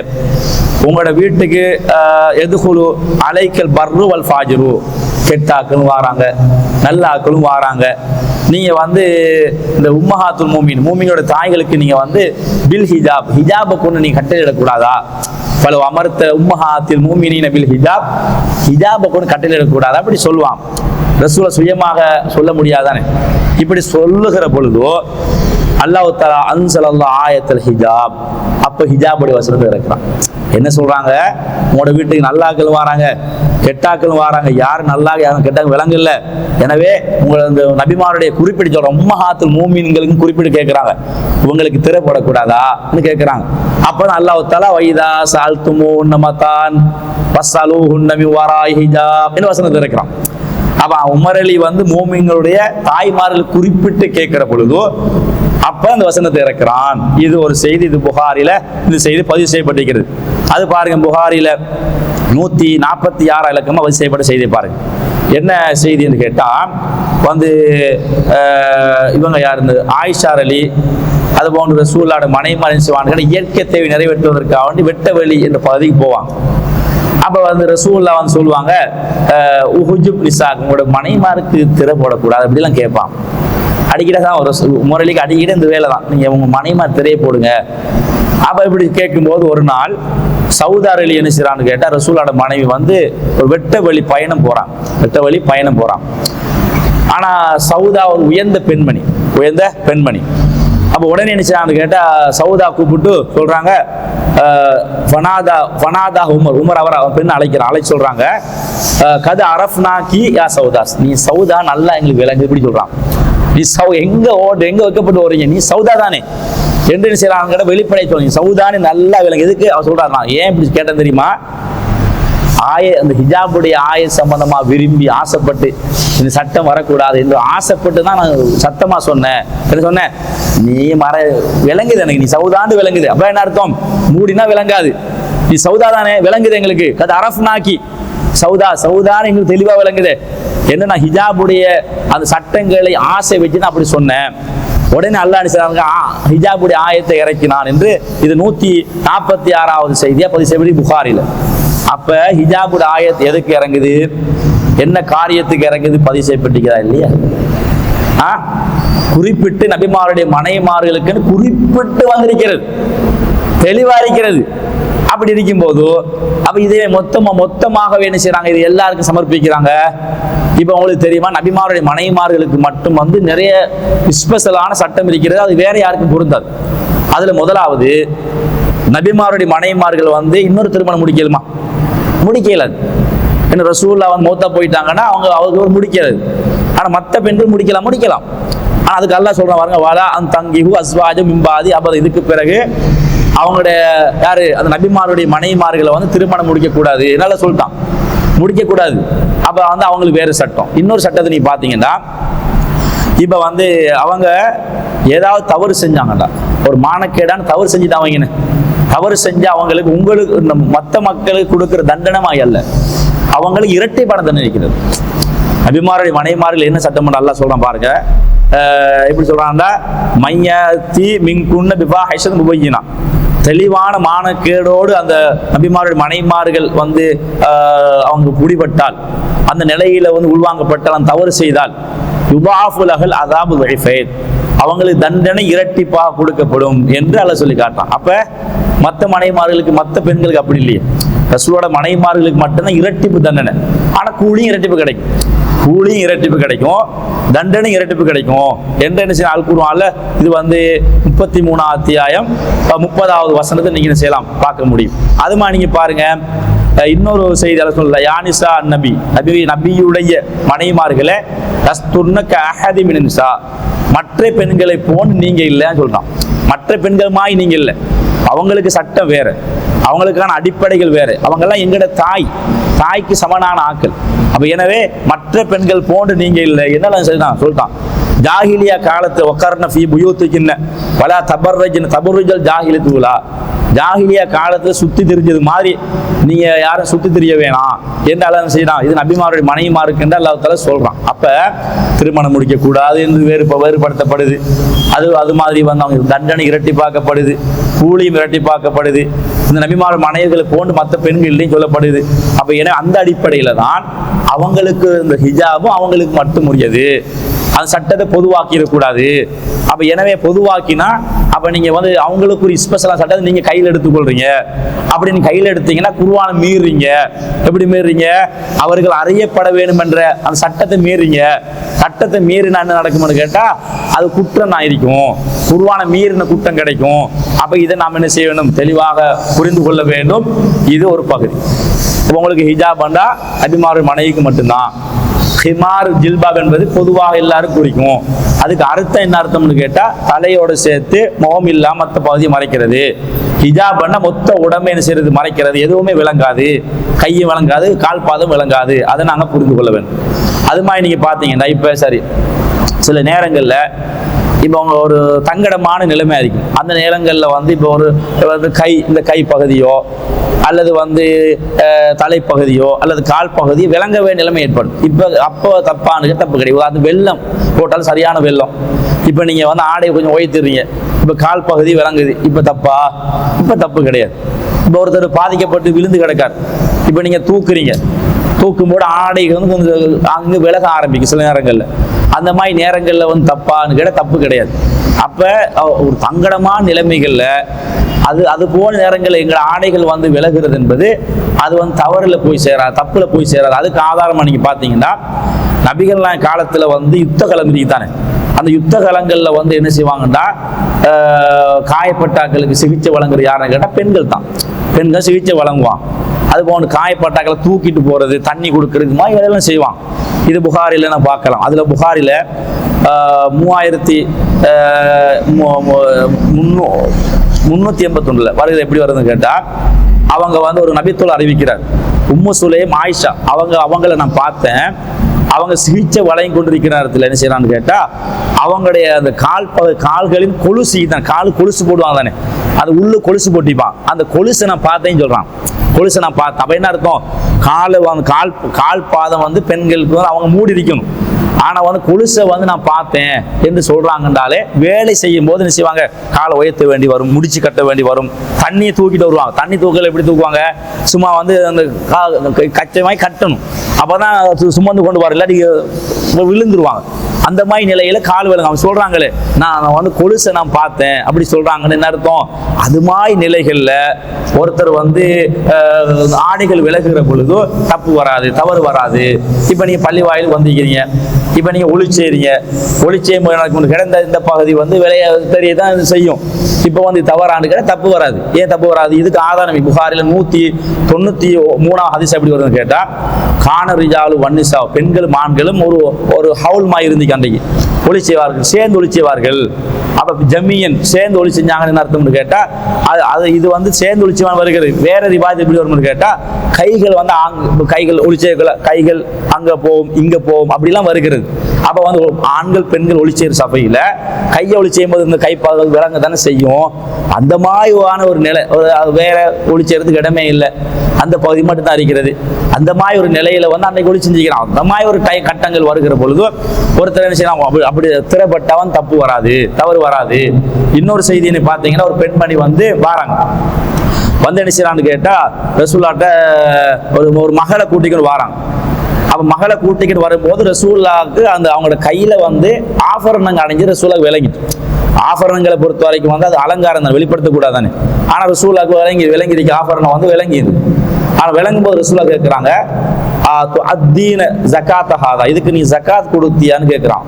உங்களோட வீட்டுக்கு எதுகுலு அலைக்கல் பர்ரு வல் ஃபாஜிரு, கெட்டாக்களும் வாராங்க, நல்ல ஆக்களும் வாராங்க. நீங்க வந்து இந்த உம்மஹாத்துல் மூமினோட தாய்களுக்கு நீங்க வந்து பில் ஹிஜாபை கொண்டு நீங்க கட்டளையிடக்கூடாதா? பல அமர்த்த உம்மஹாத்தில் மூமினீன பில் ஹிஜாபை கொண்டு கட்டளையிடக்கூடாதா? அப்படி சொல்லுவான். ரசூலை சுயமாக சொல்ல முடியாதானே? இப்படி சொல்லுகிற பொழுதோ அல்லாஹ் தஆலா அன்ஸலல்லாஹு ஆயத்துல் ஹிஜாப், அப்ப ஹிஜாபுடைய வசனத்தை இறக்குறான். என்ன சொல்றாங்க? உங்களோட வீட்டுக்கு நல்லாக்கள் வராங்க, கெட்டாக்களும் வராங்க. யார் நல்லா யாரும் கெட்டாங்க விலங்கு இல்லை. எனவே உங்களை இந்த நபிமாருடைய குறிப்பிட்டு சொல்ற உம்மஹாத்துல் மூமின்களுக்கு குறிப்பிட்டு கேட்கிறாங்க, இவங்களுக்கு திரைப்படக்கூடாதான்னு கேட்கிறாங்க. அப்பதான் அல்லாஹ் தஆலா வைதா சால்துமூன் மதான் வஸலூஹுன் மின் வராஇ ஹிஜாப் என்ன வசனத்தை இறக்குறான். அப்ப உமர் அலி வந்து மூமின்களுடைய தாய்மார்கள் குறிப்பிட்டு கேட்கிற பொழுது அப்ப அந்த வசனத்தை இறக்குறான். இது ஒரு செய்தி, இது புகாரில இந்த செய்தி பதிவு செய்யப்பட்டிருக்கிறது. அது பாருங்க, புகாரில 146 இலக்கமா பதிவு செய்யப்பட்ட செய்தியை பாருங்க. என்ன செய்தின்னு கேட்டா வந்து இவங்க யார், இந்த ஆயிஷா அலி, அது போன்ற ரசூலுல்லாஹ்வுடைய மனைவிமார்கள் இயற்கை தேவை நிறைவேற்றுவதற்காக வேண்டி வெட்டவெளி என்ற பகுதிக்கு போவாங்க. அப்ப வந்து ரசூலுல்லாஹ் வந்து சொல்லுவாங்க, உஹுஜுப் நிசாக், உங்களோட மனைவிமாருக்கு திரை போடக்கூடாது அப்படிலாம் கேட்பான். அடிக்கடி தான் ஒரு முரளிக்கு அடிக்கடி இந்த வேலை தான், நீங்க உங்க மனைவிமார் திரையை போடுங்க. அப்ப இப்படி கேட்கும்போது ஒரு நாள் சவுதார் அலி என்ன செய்யறான்னு கேட்டா, ரசூலுல்லாஹ்வுடைய மனைவி வந்து ஒரு வெட்ட வழி பயணம் போறான். ஆனா சவுதா ஒரு உயர்ந்த பெண்மணி. அப்ப உடனே என்ன செய்யறான்னு கேட்டா சவுதா கூப்பிட்டு சொல்றாங்க, ஃபனாதா உமர் அவர் பெண் அழைச்சு சொல்றாங்க, கத அரஃப்னாக்கி யா சவுதாஸ், நீ சவுதா நல்லா எங்களுக்கு விளங்கு. இப்படி சொல்றான், நீ எங்க வைக்கப்பட்டு வரீங்க, நீ சவுதா தானே என்று என்ன செய்யறாங்க வெளிப்படை சொல்லுங்க, சவுதானே நல்லா விளங்கு. எதுக்கு அவர் சொல்றாருனா, ஏன் இப்படி கேட்டேன் தெரியுமா? அந்த ஹிஜாபுடைய சம்பந்தமா விரும்பி ஆசைப்பட்டு இந்த சட்டம் வரக்கூடாது என்று ஆசைப்பட்டு தான் நான் சத்தமா சொன்னேன். நீ விளங்குது எனக்கு, நீ சவுதாண்டு விளங்குது. அப்ப என்ன அர்த்தம்? மூடினா விளங்காது, நீ சவுதா தானே விளங்குது எங்களுக்கு. கத அரஃப்னாக்கி சவுதான்னு எங்களுக்கு தெளிவா விளங்குது. என்னன்னா ஹிஜாபுடைய அந்த சட்டங்களை ஆசை வச்சு நான் அப்படி சொன்னேன். உடனே அல்லாஹ் அனுப்பிச்சாங்க, ஹிஜாபுடைய ஆயத்தை இறக்கினான் என்று. இது 146வது செய்தியா பதிவு செய்யப்படி புகாரில. அப்ப ஹிஜாபுடைய ஆயத் எதுக்கு இறங்குது, என்ன காரியத்துக்கு இறங்குது பதிவு செய்யப்பட்டிருக்கிறா இல்லையா? குறிப்பிட்டு நபிமாருடைய மனைவிமார்களுக்கு குறிப்பிட்டு வந்திருக்கிறது, தெளிவா இருக்கிறது. அப்படி இருக்கும் போது அப்ப இதே மொத்தமாக என்ன செய்யறாங்க, இது எல்லாருக்கும் சமர்ப்பிக்கிறாங்க. இப்ப உங்களுக்கு தெரியுமா, நபிமாருடைய மனைவிமார்களுக்கு மட்டும் வந்து நிறைய ஸ்பெஷலான சட்டம் இருக்கிறது, அது வேற யாருக்கும் பொருந்தாது. அதுல முதலாவது, நபிமாருடைய மனைவிமார்கள் வந்து இன்னொரு திருமணம் முடிக்கல. என்ன ரசூலுல்லாஹ் வந்து மௌத்தா போயிட்டாங்கன்னா அவங்க முடிக்கிறது. ஆனா மற்ற பெண்கள் முடிக்கலாம். ஆனா அதுக்கு அல்லாஹ் சொல்றான் பாருங்க, வலா அன் தங்கிஹு அஸ்வாஜ மின் பாதி, அப்ப இதுக்கு பிறகு அவங்களுடைய யாரு அந்த நபிமாருடைய மனைவிமார்களை வந்து திருமணம் முடிக்கக்கூடாது, என்னால சொல்லிட்டான், முடிக்கக்கூடாது. அப்ப வந்து அவங்களுக்கு வேறு சட்டம். இன்னொரு சட்டத்தை நீ பாத்தீங்கன்னா, இப்ப வந்து அவங்க ஏதாவது தவறு செஞ்சாங்கடா, ஒரு மானக்கேடான தவறு செஞ்சுட்டாங்க. தவறு செஞ்சா அவங்களுக்கு உங்களுக்கு மற்ற மக்களுக்கு கொடுக்கிற தண்டனமாய் அல்ல, அவங்களுக்கு இரட்டைப்பான தண்டனை இருக்கிறது. நபிமாருடைய மனைவிமார்கள் என்ன சட்டம் பண்ண அல்லாஹ் சொல்றான் பாருங்க. எப்படி சொல்றாங்க, மையத்தி மின்குன்ன பிபா ஹைஷன் முபையினா, தெளிவான மானக்கேடோடு அந்த நபிமாருடைய மனைவிமார்கள் வந்து அவங்க குடிபட்டால், அந்த நிலையில வந்து உள்வாங்கப்பட்டால், அந்த தவறு செய்தால் யுபாஃபுலஹல் அதாபு வைஃபைத், அவங்களுக்கு தண்டனை இரட்டிப்பாக கொடுக்கப்படும் என்று அல்லாஹ் சொல்லி காட்டான். அப்ப மற்ற மனைவிமார்களுக்கு மற்ற பெண்களுக்கு அப்படி இல்லையே, ரசூலோட மனைவிமார்களுக்கு மட்டும்தான் இரட்டிப்பு தண்டனை. ஆனா கூலியும் இரட்டிப்பு கிடைக்கும், தண்டனை இரட்டிப்பு கிடைக்கும் என்று என்ன செய்ய அல் குர்ஆன்ல இது வந்து 33ஆம் அத்தியாயம் 30வது வசனத்தை நீங்க என்ன செய்யலாம் பார்க்க முடியும். அதுமா நீங்க பாருங்க, இன்னொரு செய்தி சொல்ல, யானிசா நபியுடைய மனைவிமார்களே தஸ்துர்னக அஹதி மின் நிசா, மற்ற பெண்களை போன்று நீங்க இல்லைன்னு சொல்றான். மற்ற பெண்கள் நீங்க இல்லை, அவங்களுக்கு சட்டம் வேற, அவங்களுக்கான அடிப்படைகள் வேற, அவங்கெல்லாம் எங்கட தாய்க்கு சமனான ஆக்கள். அப்ப எனவே மற்ற பெண்கள் போன்று நீங்க இல்லை, என்னெல்லாம் சொல்லிட்டான். ஜாஹிலியா காலத்து வக்கர்ன ஃபீ புயூத்திகின்ன வலா தபர்ரஜ்ன தபர்ருஜல் ஜாஹிலியத்துலா, ஜாஹிலியா காலத்துல சுத்தி திரிஞ்சது மாதிரி நீங்க யாரும் சுத்தி திரிய வேணாம் என்று அல்லாஹ் செய்யறான். இது நபிமாருடைய மனைவிமாருக்கு என்று அல்லாஹ் தஆலா சொல்றான். அப்ப திருமணம் முடிக்க கூடாது என்று வேறுபடுத்தப்படுது. அது மாதிரி வந்து அவங்க தண்டனை இரட்டிப்பாக்கப்படுது, கூலியும் இரட்டிப்பாக்கப்படுது. இந்த நபிமார் மனைவிகளை போன்று மற்ற பெண்கள்லையும் சொல்லப்படுது. அப்ப ஏன்னா அந்த அடிப்படையில தான் அவங்களுக்கு இந்த ஹிஜாபும் அவங்களுக்கு மட்டும் உரியது. அந்த சட்டத்தை பொதுவாக்கிடக்கூடாது. அப்ப எனவே பொதுவாக்கினா அப்ப நீங்க வந்து அவங்களுக்கு ஒரு ஸ்பெஷலான சட்டத்தை நீங்க கையில் எடுத்துக்கொள்றீங்க. அப்படி நீங்க கையில் எடுத்தீங்கன்னா குர்ஆனை மீறீங்க. எப்படி மீறீங்க? அவர்கள் அறியப்பட வேண்டும் என்ற அந்த சட்டத்தை மீறீங்க. சட்டத்தை மீறினா என்ன நடக்கும்னு கேட்டா அது குற்றம் ஆயிருக்கும், குர்ஆனை மீறின குற்றம் கிடைக்கும். அப்ப இதை நாம் என்ன செய்ய வேண்டும்? தெளிவாக புரிந்து கொள்ள வேண்டும். இது ஒரு பகுதி. உங்களுக்கு ஹிஜாப் பண்ணா நபிமாருடைய மனைவிக்கு மட்டும்தான். ஹிமார் ஜில்பாப் என்பது பொதுவாக எல்லாரும் குறிக்கும். அதுக்கு அர்த்தம் என்ன அர்த்தம்னு கேட்டா தலையோடு சேர்த்து முகம் இல்லாம மற்ற பகுதியை மறைக்கிறது. ஹிஜாப் பண்ண மொத்த உடம்பை என்ன செய்யறது? மறைக்கிறது. எதுவுமே விளங்காது, கையும் விளங்காது, கால் பாதம் விளங்காது. அதை நாங்கள் புரிந்து கொள்ள வேண்டும். அது மாதிரி நீங்க பாத்தீங்கன்னா இப்ப சரி சில நேரங்கள்ல இப்போ அவங்க ஒரு தங்கடமான நிலைமையா இருக்கும். அந்த நேரங்களில் வந்து இப்போ ஒரு இந்த கை பகுதியோ அல்லது வந்து தலைப்பகுதியோ அல்லது கால் பகுதியோ விளங்க வேண்டிய நிலைமை ஏற்படும். இப்போ அப்போ தப்பானு தப்பு கிடையாது. அது வெள்ளம் போட்டாலும் சரியான வெள்ளம். இப்போ நீங்கள் வந்து ஆடையை கொஞ்சம் உயர்த்துறீங்க, இப்போ கால் பகுதி விளங்குது, இப்போ தப்பா? இப்போ தப்பு கிடையாது. இப்போ ஒருத்தர் பாதிக்கப்பட்டு விழுந்து கிடக்கார், இப்போ நீங்கள் தூக்குறீங்க, தூக்கும்போது ஆடைகள் வந்து கொஞ்சம் அங்கே விலக ஆரம்பிக்கும் சில நேரங்களில். அந்த மாதிரி நேரங்களில் வந்து தப்பான்னு கேட்டால் தப்பு கிடையாது. அப்போ ஒரு சங்கடமான நிலைமைகளில் அது போன நேரங்களில் எங்கள் ஆடைகள் வந்து விலகுறது என்பது அது வந்து தவறில் போய் சேராது, தப்புல போய் சேராது. அதுக்கு ஆதாரமாக நீங்கள் பார்த்தீங்கன்னா நபிகள்லாம் காலத்தில் வந்து யுத்த களம் தானே, அந்த யுத்த களங்களில் வந்து என்ன செய்வாங்கன்னா காயப்பட்டாக்களுக்கு சிகிச்சை வழங்குறது யாருன்னு கேட்டால் பெண்கள் தான். பெண்கள் சிகிச்சை வழங்குவான். அது போன்று காயப்பட்டாக்களை தூக்கிட்டு போறது, தண்ணி கொடுக்கறது, இது மாதிரி வேலையெல்லாம் செய்வான். இது புகாரில் நான் பார்க்கலாம். அதுல புகாரில 3381 வருது. எப்படி வருதுன்னு கேட்டா அவங்க வந்து ஒரு நபித்தோல் அறிவிக்கிறார். உம்மு சுலைம் ஆயிஷா அவங்கள நான் பார்த்தேன். அவங்க சிகிச்சை வழங்கி கொண்டிருக்கிற நேரத்தில் என்ன செய்யறான்னு கேட்டா அவங்களுடைய அந்த கால்களின் கொலுசு தான், கால் கொலுசு போடுவாங்க தானே, அது உள்ள கொலுசு போட்டிப்பான். அந்த கொலுசை நான் பார்த்தேன்னு சொல்றான். கொலுசை நான் பார்த்தேன். அப்ப என்ன அர்த்தம்? கால் பாதம் வந்து பெண்களுக்கு வந்து அவங்க மூடி இருக்கணும். ஆனா வந்து கொலுசை வந்து நான் பார்த்தேன் என்று சொல்றாங்கன்றாலே வேலை செய்யும் போது என்ன செய்வாங்க? காலை உயர்த்த வேண்டி வரும், முடிச்சு கட்ட வேண்டி வரும், தண்ணியை தூக்கிட்டு வருவாங்க. தண்ணி தூக்கல எப்படி தூக்குவாங்க? சும்மா வந்து அந்த கச்சமாய் கட்டணும், அப்பதான் சுமந்து கொண்டு வர, இல்லாட்டி விழுந்துருவாங்க. அந்த மாதிரி நிலையில கால் விலங்கு அவங்க சொல்றாங்களே நான் வந்து கொலுசை நான் பார்த்தேன் அப்படி சொல்றாங்கன்னு என்ன அர்த்தம்? அது மாதிரி நிலைகள்ல ஒருத்தர் வந்து ஆடைகள் விலகுகிற பொழுது தப்பு வராது, தவறு வராது. இப்ப நீங்க பள்ளி வாயில் வந்திருக்கிறீங்க, இப்ப நீங்க ஒளிச்சேறீங்க, ஒளிச்சேயும் கிடந்த இந்த பகுதி வந்து விலைய தெரியதான் செய்யும். இப்ப வந்து தவறானு கேட்டா தப்பு வராது. ஏன் தப்பு வராது? இதுக்கு ஆதாரம் புகாரில 193 ஹதீஸ் எப்படி வருதுன்னு கேட்டா கான ரிஜாலு வன்னிசா, பெண்களும் ஆண்களும் ஒரு ஹவுல் மாதிரி இருந்துச்சு அன்றைக்கு, ஒளி செய்வார்கள், சேர்ந்து ஒளி செய்வார்கள். அப்ப ஜமியன் சேர்ந்து ஒளி செஞ்சாங்கன்னு அர்த்தம்னு கேட்டா அது இது வந்து சேர்ந்து ஒளி செய்வான் வருகிறது. வேற ரிவாயத் எப்படி வரும்னு கேட்டா கைகள் வந்து கைகள் ஒளி செய்யல, கைகள் அங்க போகும் இங்க போகும் அப்படிலாம் வருகிறது. அப்ப வந்து ஆண்கள் பெண்கள் ஒளி செய்யற சபையில கையை ஒளி செய்யும் போது இந்த கைப்பாதல் விளங்க தானே செய்யும். அந்த மாதிரியான ஒரு நிலை, வேற ஒளி செய்யறதுக்கு இடமே இல்லை, அந்த பகுதி மட்டும் தான் இருக்கிறது. அந்த மாதிரி ஒரு நிலையில வந்து அன்னைக்கு ஒளி செஞ்சுக்கிறான். அந்த மாதிரி ஒரு கட்டங்கள் வருகிற பொழுது ஒருத்தர் என்ன செய்யலாம்? அப்படி திறப்பட்டவன் தப்பு வராது, தவறு வராது. இன்னொரு செய்தியை பார்த்தீங்கன்னா ஒரு பெண்மணி வந்து வாராங்க, வந்து என்ன செய்யறான்னு கேட்டா ரசூலுல்லாஹ்ட்ட ஒரு மகளை கூட்டிக்கிட்டு வாராங்க. அப்ப மகளை கூட்டிக்கிட்டு வரும்போது ரசூலுல்லாஹ்க்கு அந்த அவங்களோட கையில வந்து ஆபரணங்கள் அணிஞ்சு ரசூலுல்லாஹ் விளங்கிட்டு. ஆபரணங்களை பொறுத்த வரைக்கும் வந்து அது அலங்காரம் தான், வெளிப்படுத்தக்கூடாதானே. ஆனா ரசூலுல்லாஹ்க்கு விளங்கி ஆபரணம் வந்து விளங்கியது. ஆனா விளங்கும் போது ரசூலுல்லாஹ் கேட்கிறாங்க அத்தீன ஜகாத்தஹாதா, இதுக்கு நீ ஜகாத் கொடுத்தியான்னு கேட்கிறான்.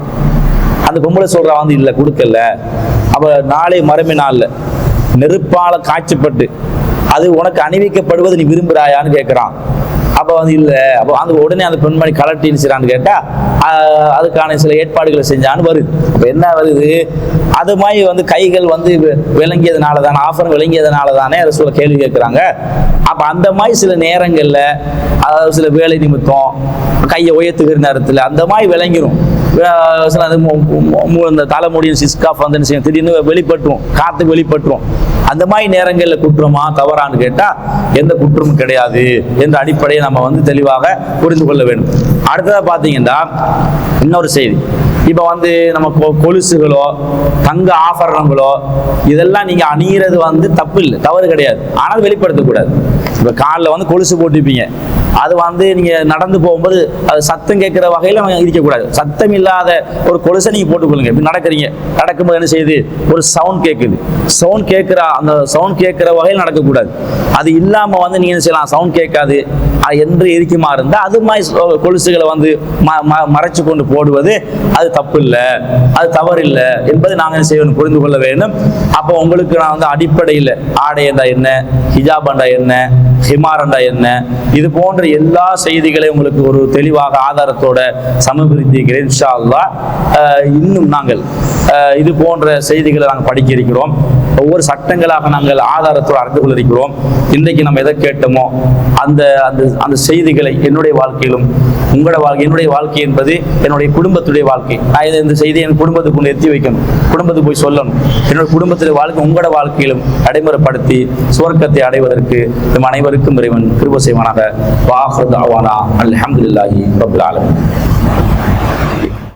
அந்த பொம்பளை சொல்றா வந்து இல்ல கொடுக்கல. அப்ப நாளை மறுமை நாள்ல நெருப்பால காய்ச்சப்பட்டு அது உனக்கு அணிவிக்கப்படுவது நீ விரும்புறாயான்னு கேட்கிறான். அப்ப வந்து இல்ல. அப்ப அந்த உடனே அந்த பெண்மணி கலட்டின்னு செய்யறான்னு கேட்டா அதுக்கான சில ஏற்பாடுகளை செஞ்சான்னு வருது. அப்ப என்ன வருது? அது மாதிரி வந்து கைகள் வந்து விளங்கியதுனால தானே, ஆஃபர் விளங்கியதுனால தானே ரசூலை கேள்வி கேட்கிறாங்க. அப்ப அந்த மாதிரி சில நேரங்கள்ல அதாவது சில வேலை நிமித்தம் கையை உயர்த்துகிற நேரத்துல அந்த மாதிரி விளங்கிடும். இந்த தலைமுடியும் சிஸ்காஃப் வந்து என்ன செய்யும், திடீர்னு வெளிப்பட்டுரும், காத்துக்கு வெளிப்பட்டுரும். அந்த மாதிரி நேரங்களில் குற்றமா தவறான்னு கேட்டால் எந்த குற்றமும் கிடையாது என்ற அடிப்படையை நம்ம வந்து தெளிவாக புரிந்து கொள்ள வேண்டும். அடுத்ததாக பார்த்தீங்கன்னா இன்னொரு செய்தி, இப்போ வந்து நம்ம கொலுசுகளோ தங்க ஆபரணங்களோ இதெல்லாம் நீங்கள் அணிகிறது வந்து தப்பு இல்லை, தவறு கிடையாது. ஆனால் வெளிப்படுத்தக்கூடாது. இப்போ காலில் வந்து கொலுசு போட்டுப்பீங்க, அது வந்து நீங்கள் நடந்து போகும்போது அது சத்தம் கேட்குற வகையில் இருக்கக்கூடாது. சத்தம் இல்லாத ஒரு கொலுசை நீங்கள் போட்டுக்கொள்ளுங்க. இப்படி நடக்கிறீங்க, நடக்கும்போது என்ன செய்யுது, ஒரு சவுண்ட் கேட்குது, சவுண்ட் கேட்குற அந்த சவுண்ட் கேட்குற வகையில் நடக்கக்கூடாது. அது இல்லாமல் வந்து நீங்கள் என்ன செய்யலாம், சவுண்ட் கேட்காது என்று இருக்குமா இருந்தால் அது மாதிரி கொலுசுகளை வந்து மறைச்சு கொண்டு போடுவது அது தப்பு இல்லை, அது தவறு இல்லை என்பதை நாங்கள் என்ன செய்யணும், புரிந்து கொள்ள வேண்டும். அப்போ உங்களுக்கு நான் வந்து அடிப்படையில் ஆடையண்டா என்ன, ஹிஜாபண்டா என்ன, ஹிமாரண்டா என்ன, இது போன்ற எல்லா செய்திகளையும் உங்களுக்கு ஒரு தெளிவாக ஆதாரத்தோட சமர்ப்பித்திருக்கிறேன். இன்ஷா அல்லாஹ் இன்னும் நாங்கள் இது போன்ற செய்திகளை நாங்கள் படிக்க இருக்கிறோம். ஒவ்வொரு சட்டங்களாக நாங்கள் ஆதாரத்தோடு அறிந்து கொள்ள இருக்கிறோம். இன்றைக்கு நம்ம எதை கேட்டோமோ அந்த அந்த அந்த செய்திகளை என்னுடைய வாழ்க்கையிலும் உங்களோட வாழ்க்கை, என்னுடைய வாழ்க்கை என்பது என்னுடைய குடும்பத்துடைய வாழ்க்கை. நான் இந்த செய்தியை என் குடும்பத்துக்கு கொண்டு எத்தி வைக்கணும், குடும்பத்துக்கு போய் சொல்லணும். என்னுடைய குடும்பத்துடைய வாழ்க்கை உங்களோட வாழ்க்கையிலும் நடைமுறைப்படுத்தி சுவர்க்கத்தை அடைவதற்கு நம் அனைவருக்கும் இறைவன் கிருபை செய்வானாக. வாஹிரு தஅவானா அல்ஹம்துலில்லாஹி ரப்பில் ஆலமீன்.